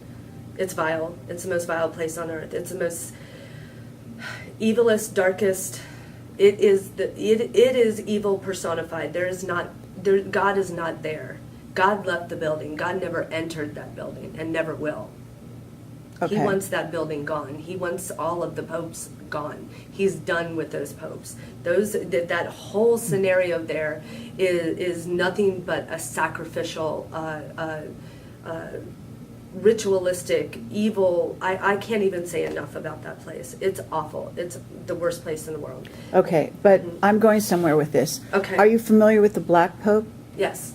It's vile. It's the most vile place on earth. It's the most evilest, darkest. It is evil personified. God is not there. God left the building. God never entered that building and never will. Okay. He wants that building gone. He wants all of the popes gone. He's done with those popes. That whole scenario there is nothing but a sacrificial ritualistic, evil. I can't even say enough about that place. It's awful. It's the worst place in the world. Okay, but I'm going somewhere with this. Okay. Are you familiar with the Black Pope? Yes.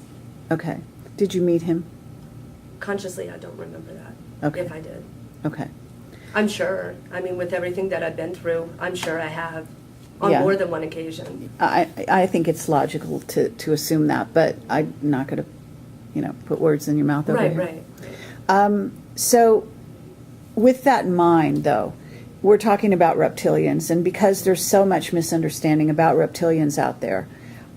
Okay. Did you meet him? Consciously, I don't remember that. Okay. If I did. Okay. I'm sure. I mean, with everything that I've been through, I'm sure I have on Yeah. more than one occasion. I think it's logical to assume that, but I'm not going to, put words in your mouth over Right, here. right. So with that in mind, though, we're talking about reptilians, and because there's so much misunderstanding about reptilians out there,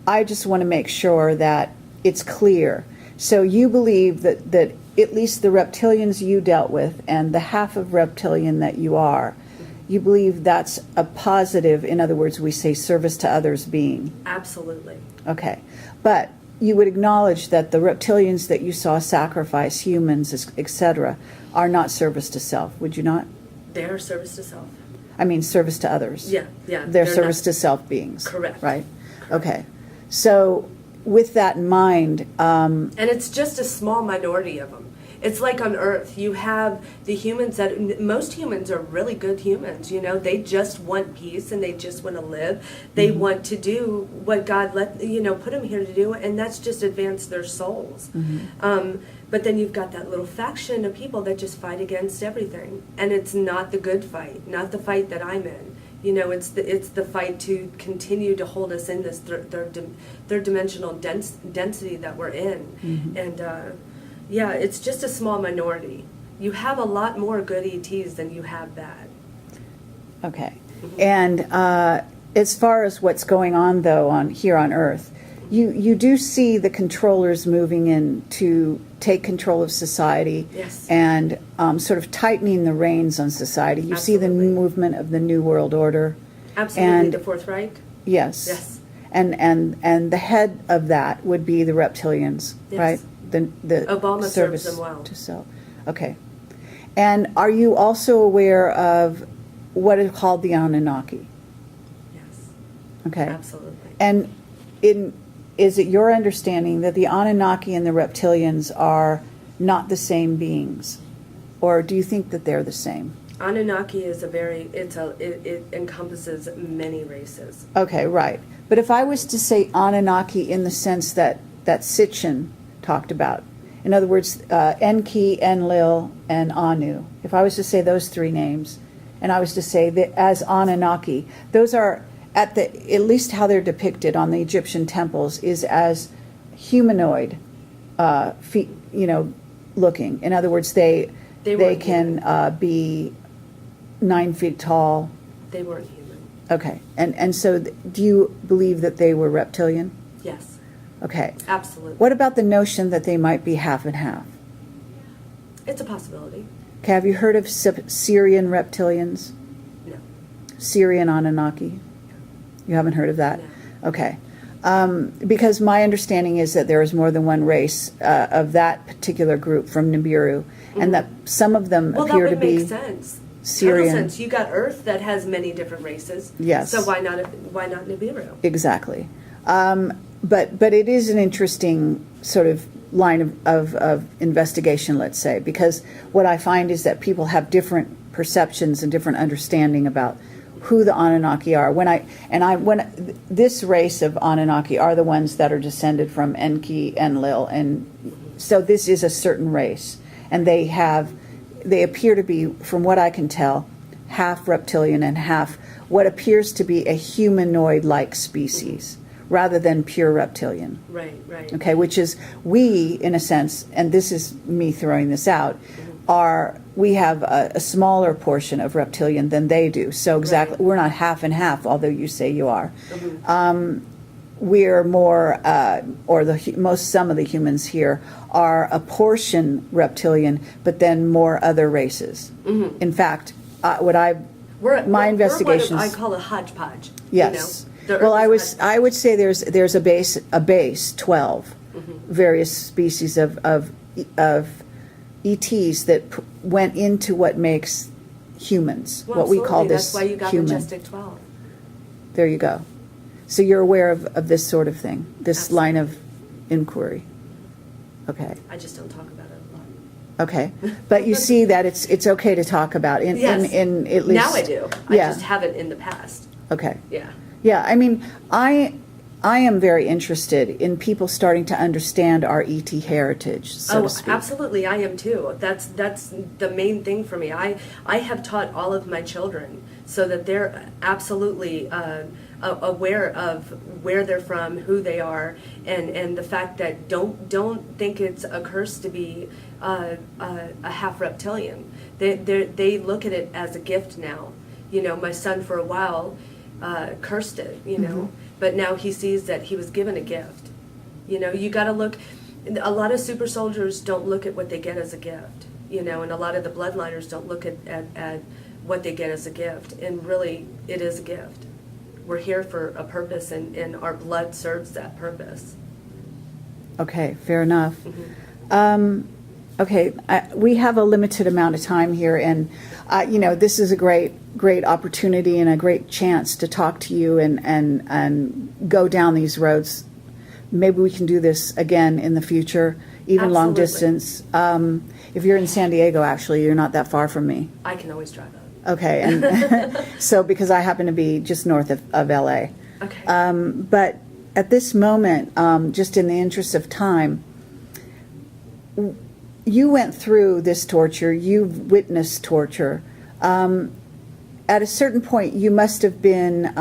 I just want to make sure that it's clear. So you believe that at least the reptilians you dealt with and the half of reptilian that you are, you believe that's a positive, in other words, we say service to others being. Absolutely. Okay. But you would acknowledge that the reptilians that you saw sacrifice humans, etc., are not service to self, would you not? They're service to self. I mean, service to others. Yeah. They're service not- to self beings. Correct. Right? Okay. So with that in mind, And it's just a small minority of them. It's like on Earth, you have the humans that, most humans are really good humans, they just want peace and they just want to live. They want to do what God put them here to do, and that's just advance their souls. But then you've got that little faction of people that just fight against everything. And it's not the good fight, not the fight that I'm in. It's the fight to continue to hold us in this third dimensional density that we're in. And yeah, it's just a small minority. You have a lot more good ETs than you have bad. okay. And as far as what's going on, though, here on Earth, you do see the controllers moving in to take control of society. Yes. And sort of tightening the reins on society. You see the Absolutely. movement of the New World Order. Absolutely, And the Fourth Reich. yes. Yes. And the head of that would be the reptilians, Yes. right? The Obama serves service them well. to self. Okay. And are you also aware of what is called the Anunnaki? Yes, Okay. absolutely. And is it your understanding that the Anunnaki and the reptilians are not the same beings? Or do you think that they're the same? Anunnaki is it encompasses many races. Okay, right. But if I was to say Anunnaki in the sense that Sitchin talked about, in other words, Enki, Enlil, and Anu, if I was to say those three names, and I was to say that as Anunnaki, those are, at least how they're depicted on the Egyptian temples, is as humanoid, looking. In other words, they weren't can be 9 feet tall. They weren't human. Okay, and so do you believe that they were reptilian? Yes, Okay. absolutely. What about the notion that they might be half and half? It's a possibility. Okay, have you heard of Syrian reptilians? No. Syrian Anunnaki? You haven't heard of that? No. Okay. Because my understanding is that there is more than one race of that particular group from Nibiru, and that some of them Well, appear that to would be make sense. Syrian. Total sense. You got Earth that has many different races. Yes. So why not Nibiru? Exactly. But it is an interesting sort of line of investigation, let's say, because what I find is that people have different perceptions and different understanding about who the Anunnaki are. When this race of Anunnaki are the ones that are descended from Enki, Enlil, and so this is a certain race, and they appear to be, from what I can tell, half reptilian and half what appears to be a humanoid-like species, rather than pure reptilian. Right, right. Okay, which is we, in a sense, and this is me throwing this out, we have a smaller portion of reptilian than they do. So exactly, Right. we're not half and half, although you say you are. Mm-hmm. We're more, some of the humans here are a portion reptilian, but then more other races. Mm-hmm. In fact, We're investigations. what I call a hodgepodge. Yes. The Earth Well, is I would say there's a base 12 various species of ETs that went into what makes humans, Well, what we call absolutely. this That's why you got human. Majestic 12. There you go. So you're aware of this sort of thing, this Absolutely. line of inquiry. Okay. I just don't talk about it a lot. Okay, but you see that it's okay to talk about Yes. in at least. Now I do. I Yeah. just haven't in the past. Okay. Yeah. Yeah, I mean, I am very interested in people starting to understand our ET heritage, so to speak. Absolutely, I am too. That's the main thing for me. I have taught all of my children so that they're absolutely aware of where they're from, who they are, and the fact that don't think it's a curse to be a half reptilian. They look at it as a gift now. You know, my son for a while cursed it, you know, but now he sees that he was given a gift. You know, you got to look. A lot of super soldiers don't look at what they get as a gift, you know, and a lot of the bloodliners don't look at what they get as a gift, and really, it is a gift. We're here for a purpose, and our blood serves that purpose. Okay, fair enough. Okay, we have a limited amount of time here, and you know, this is a great opportunity and a great chance to talk to you and go down these roads. Maybe we can do this again in the future, even long distance. If you're in San Diego, actually, you're not that far from me. I can always drive up. Okay, and so because I happen to be just north of LA. Okay. But at this moment, just in the interest of time, you went through this torture, you've witnessed torture. At a certain point, you must have been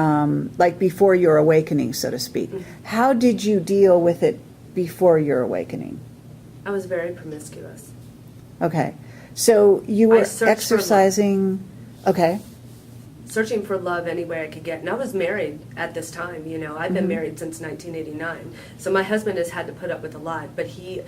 like before your awakening, so to speak. How did you deal with it before your awakening? I was very promiscuous. Okay, so you were searched for love. exercising. Okay. Searching for love any way I could get. And I was married at this time, you know. I've been married since 1989. So my husband has had to put up with a lot, but he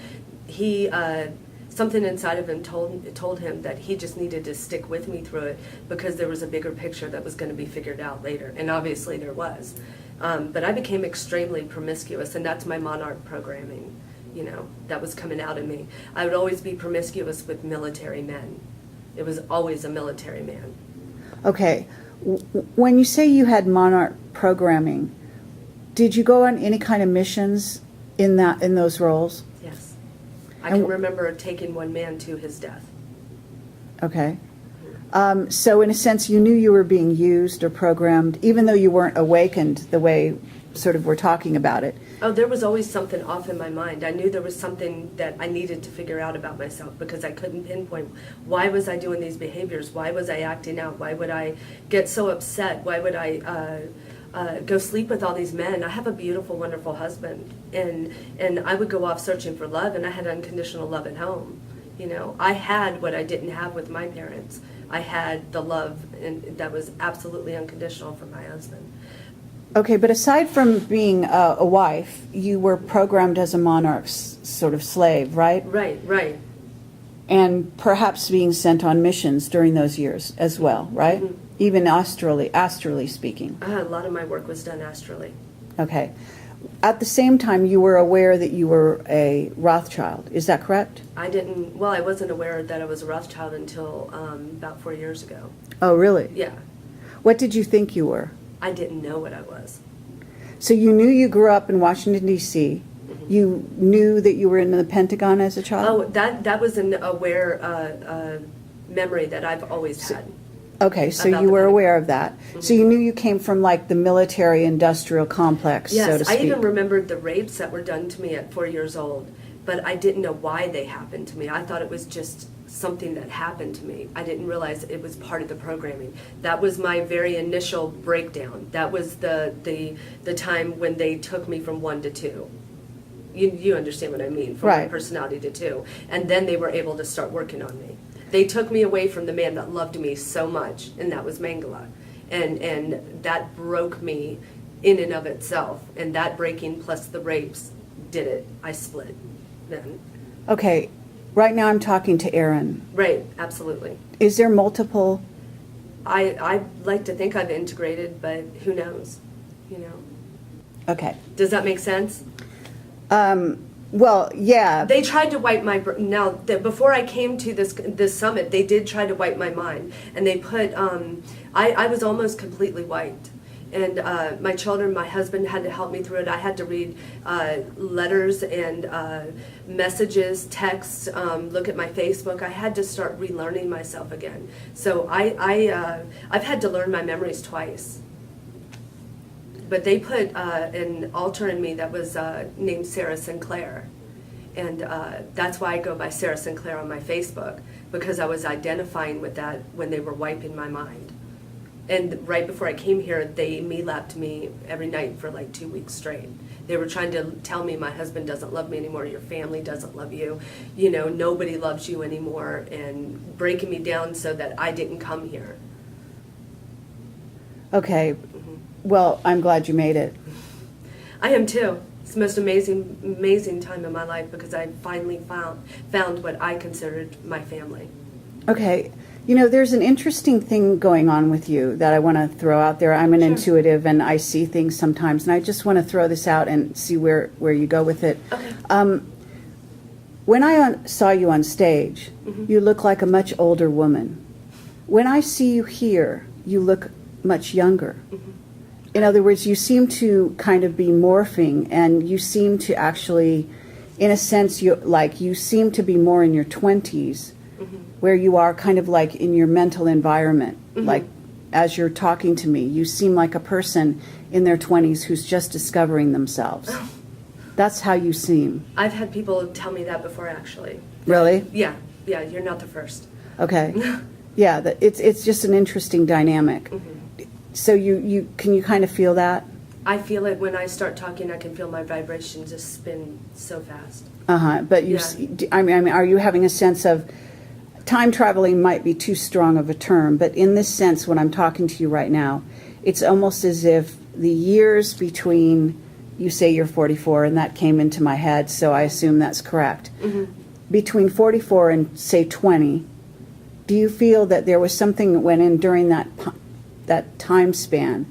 something inside of him told him that he just needed to stick with me through it because there was a bigger picture that was going to be figured out later. And obviously there was. But I became extremely promiscuous, and that's my monarch programming, you know, that was coming out of me. I would always be promiscuous with military men. It was always a military man. Okay. When you say you had monarch programming, did you go on any kind of missions in those roles? Yes. I can remember taking one man to his death. Okay. So in a sense, you knew you were being used or programmed, even though you weren't awakened the way sort of we're talking about it. Oh, there was always something off in my mind. I knew there was something that I needed to figure out about myself because I couldn't pinpoint why was I doing these behaviors? Why was I acting out? Why would I get so upset? Why would I go sleep with all these men? I have a beautiful, wonderful husband, and I would go off searching for love, and I had unconditional love at home. You know, I had what I didn't have with my parents. I had the love that was absolutely unconditional from my husband. Okay, but aside from being a wife, you were programmed as a monarch's sort of slave, right? Right. And perhaps being sent on missions during those years as well, right? Mm-hmm. Even astrally speaking. A lot of my work was done astrally. Okay. At the same time, you were aware that you were a Rothschild. Is that correct? I wasn't aware that I was a Rothschild until about 4 years ago. Oh, really? Yeah. What did you think you were? I didn't know what I was. So you knew you grew up in Washington, D.C. You knew that you were in the Pentagon as a child? Oh, that was an aware memory that I've always had. Okay, so About you the were Pentagon. aware of that. So you knew you came from like the military-industrial complex, Yes, so to speak. I even remembered the rapes that were done to me at 4 years old, but I didn't know why they happened to me. I thought it was just something that happened to me. I didn't realize it was part of the programming. That was my very initial breakdown. That was the time when they took me from 1 to 2. You understand what I mean, from Right. 1 personality to 2. And then they were able to start working on me. They took me away from the man that loved me so much, and that was Mangala. And that broke me in and of itself. And that breaking plus the rapes did it. I split then. Okay, right now I'm talking to Aaron. Right, absolutely. Is there multiple? I like to think I've integrated, but who knows, you know. Okay. Does that make sense? Well, yeah. They tried to wipe my before I came to this summit, they did try to wipe my mind, and they put I was almost completely wiped, And my children, my husband had to help me through it. I had to read letters and messages, texts, look at my Facebook. I had to start relearning myself again. So I've had to learn my memories twice. But they put an alter in me that was named Sarah Sinclair. And that's why I go by Sarah Sinclair on my Facebook, because I was identifying with that when they were wiping my mind. And right before I came here, they me-lapped me every night for like 2 weeks straight. They were trying to tell me my husband doesn't love me anymore, your family doesn't love you, you know, nobody loves you anymore, and breaking me down so that I didn't come here. Okay. Well, I'm glad you made it. I am too. It's the most amazing time in my life, because I finally found what I considered my family. Okay. You know, there's an interesting thing going on with you that I want to throw out there. I'm an intuitive, and I see things sometimes, and I just want to throw this out and see where you go with it. Okay. When I saw you on stage, you look like a much older woman. When I see you here, you look much younger. In other words, you seem to kind of be morphing, and you seem to actually, in a sense, you seem to be more in your 20s, where you are kind of like in your mental environment. Like, as you're talking to me, you seem like a person in their 20s who's just discovering themselves. That's how you seem. I've had people tell me that before, actually. Really? Yeah, you're not the first. Okay. Yeah, it's just an interesting dynamic. So can you kind of feel that? I feel it when I start talking. I can feel my vibration just spin so fast. But I mean, are you having a sense of time traveling? Might be too strong of a term, but in this sense, when I'm talking to you right now, it's almost as if the years between, you say you're 44, and that came into my head, so I assume that's correct. Between 44 and say 20, do you feel that there was something that went in during that time span,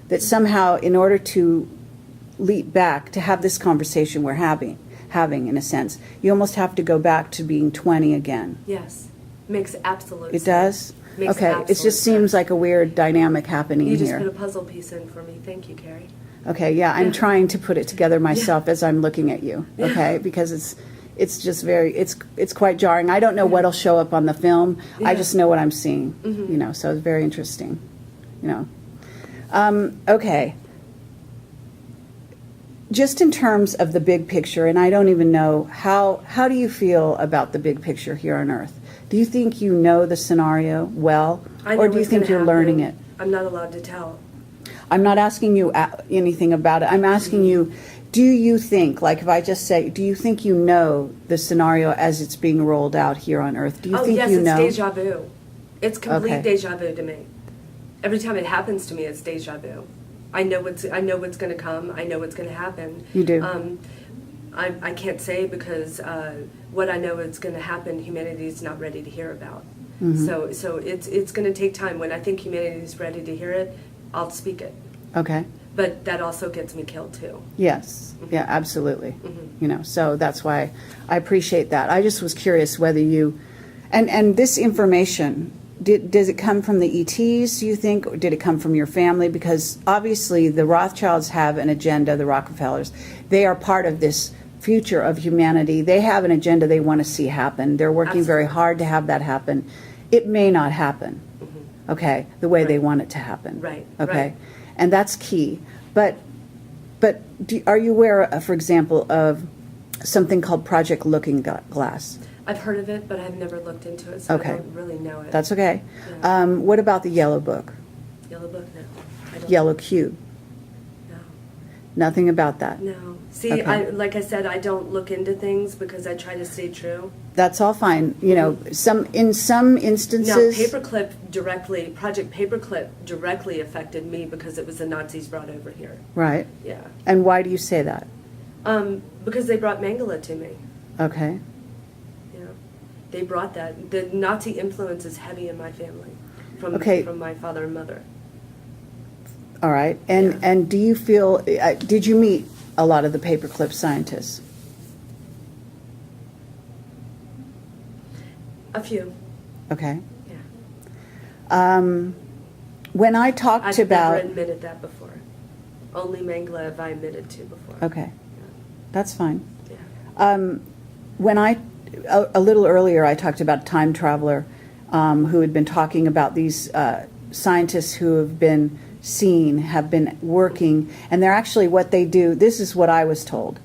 that somehow, in order to leap back, to have this conversation we're having in a sense, you almost have to go back to being 20 again? Yes. Makes absolute sense. It does? Makes Okay. It absolute just seems sense. like a weird dynamic happening You just here. put a puzzle piece in for me. Thank you, Carrie. Okay, yeah, I'm trying to put it together myself as I'm looking at you, okay? Because it's just it's quite jarring. I don't know what'll show up on the film. I just know what I'm seeing, you know, so it's very interesting, you know. Okay. Just in terms of the big picture, and I don't even know, how do you feel about the big picture here on Earth? Do you think you know the scenario well, or do you think you're learning it? I'm not allowed to tell. I'm not asking you anything about it. I'm asking you, do you think, like if I just say, do you think you know the scenario as it's being rolled out here on Earth? Do you think you know? Oh, yes, it's deja vu. It's complete Okay. deja vu to me. Every time it happens to me, it's deja vu. I know what's going to come. I know what's going to happen. You do? I can't say, because what I know is going to happen, humanity's not ready to hear about. So it's going to take time. When I think humanity's ready to hear it, I'll speak it. Okay. But that also gets me killed too. Yes. Yeah, absolutely. You know, so that's why I appreciate that. I just was curious whether you, and this information, does it come from the ETs, do you think, or did it come from your family? Because obviously the Rothschilds have an agenda, the Rockefellers. They are part of this future of humanity. They have an agenda they want to see happen. They're working very hard to have that happen. It may not happen, okay, the way they want it to happen. Right. Okay. Right. And that's key. But are you aware, for example, of something called Project Looking Glass? I've heard of it, but I've never looked into it, so Okay. I don't really know it. That's okay. Yeah. What about the Yellow Book? Yellow Book? No. I don't. Yellow Cube? No. Nothing about that? No. See, Okay. like I said, I don't look into things because I try to stay true. That's all fine. You know, in some instances. Now, Project Paperclip directly affected me because it was the Nazis brought over here. Right. Yeah. And why do you say that? Because they brought Mangala to me. Okay. Yeah. They brought that. The Nazi influence is heavy in my family from my father and mother. All right. And do you feel, did you meet a lot of the paperclip scientists? A few. Okay. Yeah. When I talked I've about... never admitted that before. Only Mangla have I admitted to before. Okay, that's fine. Yeah. When a little earlier, I talked about a time traveler who had been talking about these scientists who have been seen, have been working, and they're actually, what they do, this is what I was told.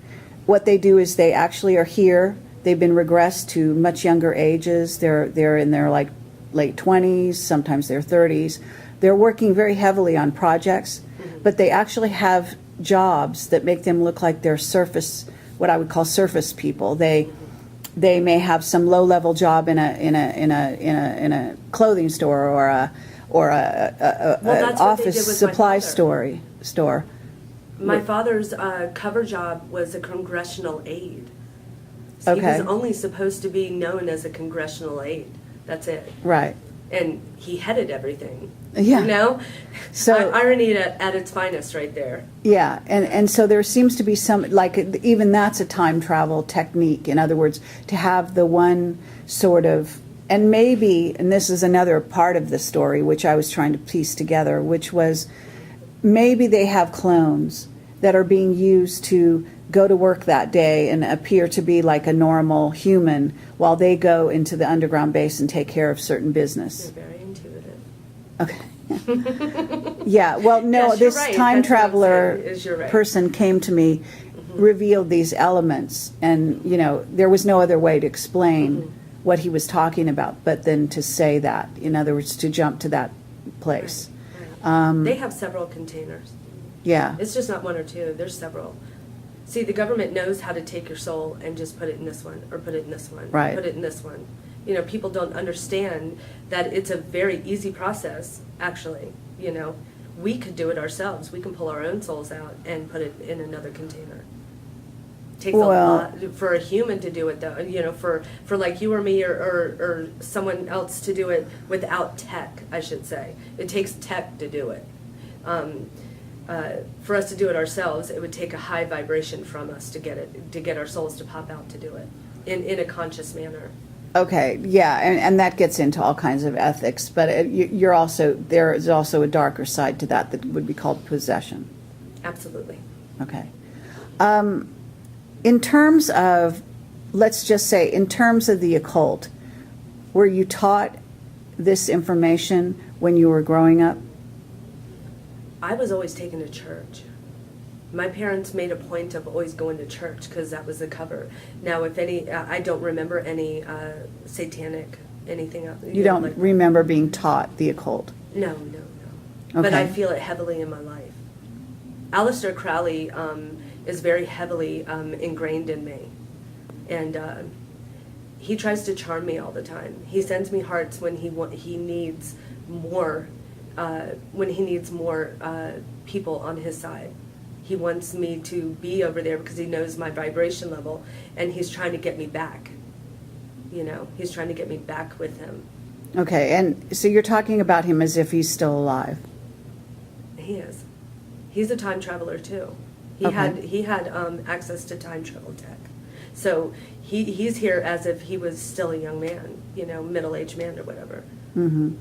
What they do is they actually are here, they've been regressed to much younger ages, they're in their like late 20s, sometimes their 30s. They're working very heavily on projects, but they actually have jobs that make them look like they're surface, what I would call surface people. They may have some low-level job in a clothing store or a Well, that's what they did office with my supply father. store. My father's cover job was a congressional aide. So Okay. he was only supposed to be known as a congressional aide. That's it. Right. And he headed everything. Yeah. You know? So- irony at its finest right there. Yeah, and so there seems to be some, like, even that's a time travel technique. In other words, to have the one sort of, and maybe, and this is another part of the story which I was trying to piece together, which was maybe they have clones that are being used to go to work that day and appear to be like a normal human while they go into the underground base and take care of certain business. You're very intuitive. Okay. Yeah, well, no, Yes, you're this right. time That's what I'm traveler saying, is you're right. person came to me, revealed these elements, and, you know, there was no other way to explain what he was talking about, but then to say that, in other words, to jump to that place. Right. They have several containers. Yeah, It's just not one or two. There's several. See, the government knows how to take your soul and just put it in this one, or put it in this one, Right. put it in this one. You know, people don't understand that it's a very easy process, actually. You know, we could do it ourselves. We can pull our own souls out and put it in another container. Takes Well- a lot for a human to do it, though. You know, for like you or me or someone else to do it without tech, I should say. It takes tech to do it. For us to do it ourselves, it would take a high vibration from us to get our souls to pop out to do it in a conscious manner. okay, yeah, and that gets into all kinds of ethics, but you're also, there is also a darker side to that would be called possession. Absolutely. Okay. In terms of, let's just say, in terms of the occult, were you taught this information when you were growing up? I was always taken to church. My parents made a point of always going to church because that was the cover. Now, if any, I don't remember any satanic anything else. You don't remember being taught the occult? No. But Okay. I feel it heavily in my life. Aleister Crowley is very heavily ingrained in me. And he tries to charm me all the time. He sends me hearts when he needs more people on his side. He wants me to be over there because he knows my vibration level, and he's trying to get me back. You know, he's trying to get me back with him. Okay, and so you're talking about him as if he's still alive. He is. He's a time traveler too. He Okay. had access to time travel tech. So he's here as if he was still a young man, you know, middle-aged man or whatever. Mm-hmm.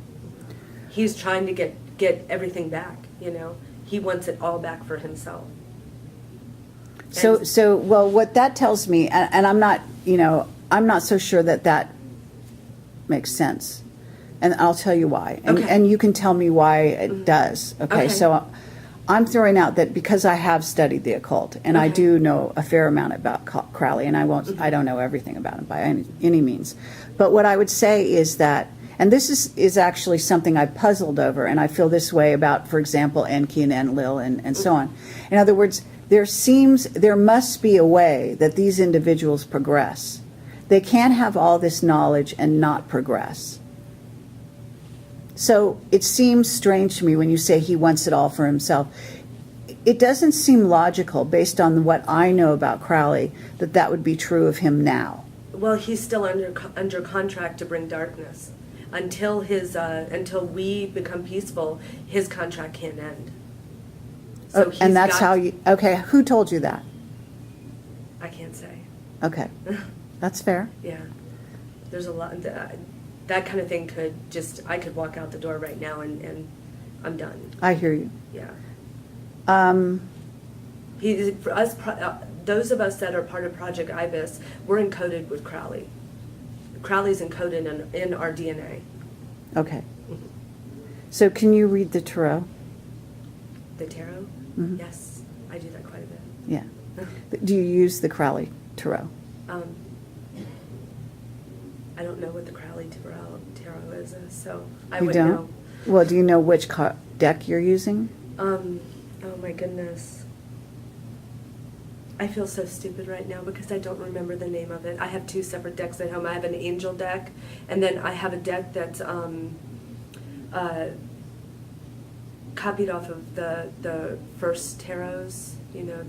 He's trying to get everything back, you know. He wants it all back for himself. So, well, what that tells me, and I'm not, you know, I'm not so sure that makes sense. And I'll tell you why. And, Okay. and you can tell me why it does. Okay, Okay. so I'm throwing out that because I have studied the occult, and I Okay. do know a fair amount about Crowley, and I don't know everything about him by any means. But what I would say is that, and this is actually something I puzzled over, and I feel this way about, for example, Enki and Enlil and so on. In other words, there must be a way that these individuals progress. They can't have all this knowledge and not progress. So it seems strange to me when you say he wants it all for himself. It doesn't seem logical, based on what I know about Crowley, that would be true of him now. Well, he's still under contract to bring darkness. Until we become peaceful, his contract can't end. So he's And that's got- how you, okay, who told you that? I can't say. Okay, that's fair. Yeah, there's a lot. That kind of thing I could walk out the door right now and I'm done. I hear you. Yeah. For us, those of us that are part of Project IBIS, we're encoded with Crowley. Crowley's encoded in our DNA. Okay. So can you read the tarot? The tarot? Mhm. Yes, I do that quite a bit. Yeah. Do you use the Crowley tarot? I don't know what the Crowley tarot is, so I You would don't? know. Well, do you know which deck you're using? Oh my goodness. I feel so stupid right now because I don't remember the name of it. I have two separate decks at home. I have an angel deck, and then I have a deck that's copied off of the first tarots, you know,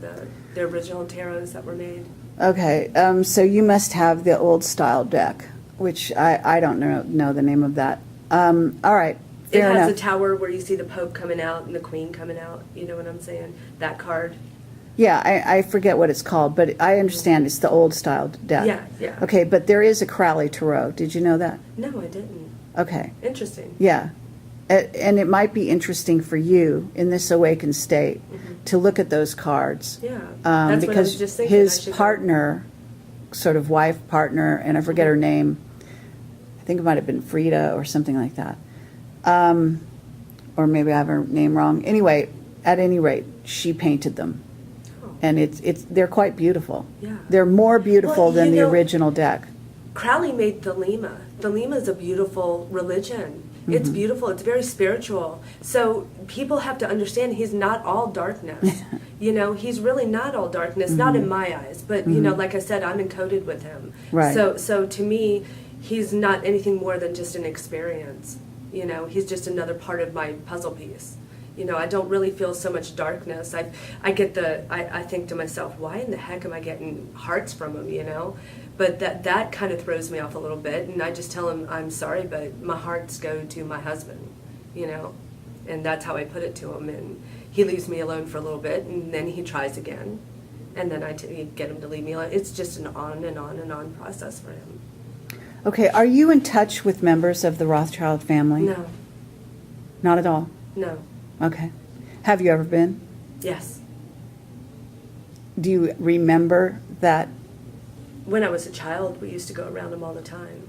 the original tarots that were made. Okay, so you must have the old style deck, which I don't know the name of that. All right, It fair has enough. a tower where you see the Pope coming out and the Queen coming out. You know what I'm saying? That card. Yeah, I forget what it's called, but I understand it's the old style deck. Yeah, yeah. Okay, but there is a Crowley tarot. Did you know that? No, I didn't. Okay. Interesting. Yeah. And it might be interesting for you in this awakened state to look at those cards. Yeah, that's what I was Because just thinking. I his should go. partner, sort of wife, partner, and I forget her name, I think it might have been Frida or something like that. Or maybe I have her name wrong. Anyway, at any rate, she painted them. Oh. And they're quite beautiful. Yeah. They're more beautiful Well, than you the know, original deck. Crowley made Thelema. Thelema is a beautiful religion. It's beautiful. It's very spiritual. So people have to understand he's not all darkness. You know, he's really not all darkness, not in my eyes. But, you know, like I said, I'm encoded with him. Right. So to me, he's not anything more than just an experience. You know, he's just another part of my puzzle piece. You know, I don't really feel so much darkness. I think to myself, why in the heck am I getting hearts from him, you know? But that kind of throws me off a little bit, and I just tell him, I'm sorry, but my hearts go to my husband, you know? And that's how I put it to him, and he leaves me alone for a little bit, and then he tries again, and then I get him to leave me alone. It's just an on and on and on process for him. Okay, are you in touch with members of the Rothschild family? No, Not at all? no, Okay. Have you ever been? yes. Do you remember that? When I was a child, we used to go around them all the time.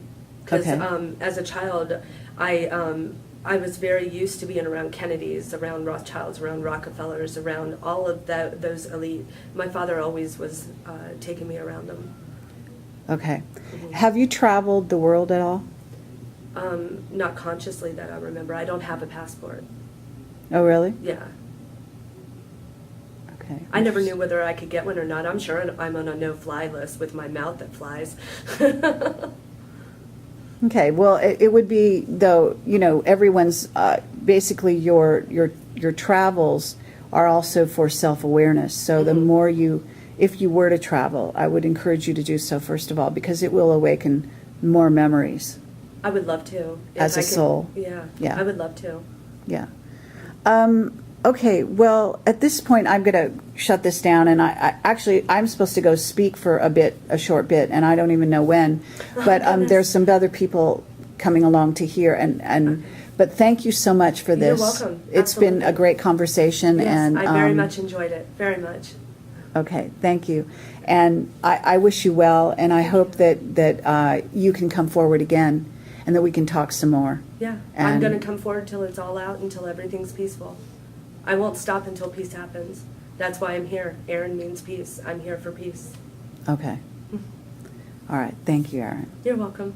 Because Okay. as a child, I was very used to being around Kennedys, around Rothschilds, around Rockefellers, around all of those elite. My father always was taking me around them. Okay. Have you traveled the world at all? Not consciously that I remember. I don't have a passport. Oh, really? Yeah. Okay. I never knew whether I could get one or not. I'm sure I'm on a no-fly list with my mouth that flies. Okay, well, it would be, though, you know, everyone's, basically your travels are also for self-awareness. So the more if you were to travel, I would encourage you to do so, first of all, because it will awaken more memories. I would love to. If As a I could- soul. Yeah. Yeah. I would love to. Yeah. Okay, well, at this point, I'm going to shut this down, and I'm supposed to go speak for a short bit, and I don't even know when, but there's some other people coming along to hear, but thank you so much for this. You're welcome. It's been a Absolutely. great conversation, Yes, and I very much enjoyed it. Very much. okay, thank you, and I wish you well, and I hope that you can come forward again, and that we can talk some more. Yeah. I'm And- going to come forward till it's all out, until everything's peaceful. I won't stop until peace happens. That's why I'm here. Aaron means peace. I'm here for peace. Okay. All right, thank you, Erin. You're welcome.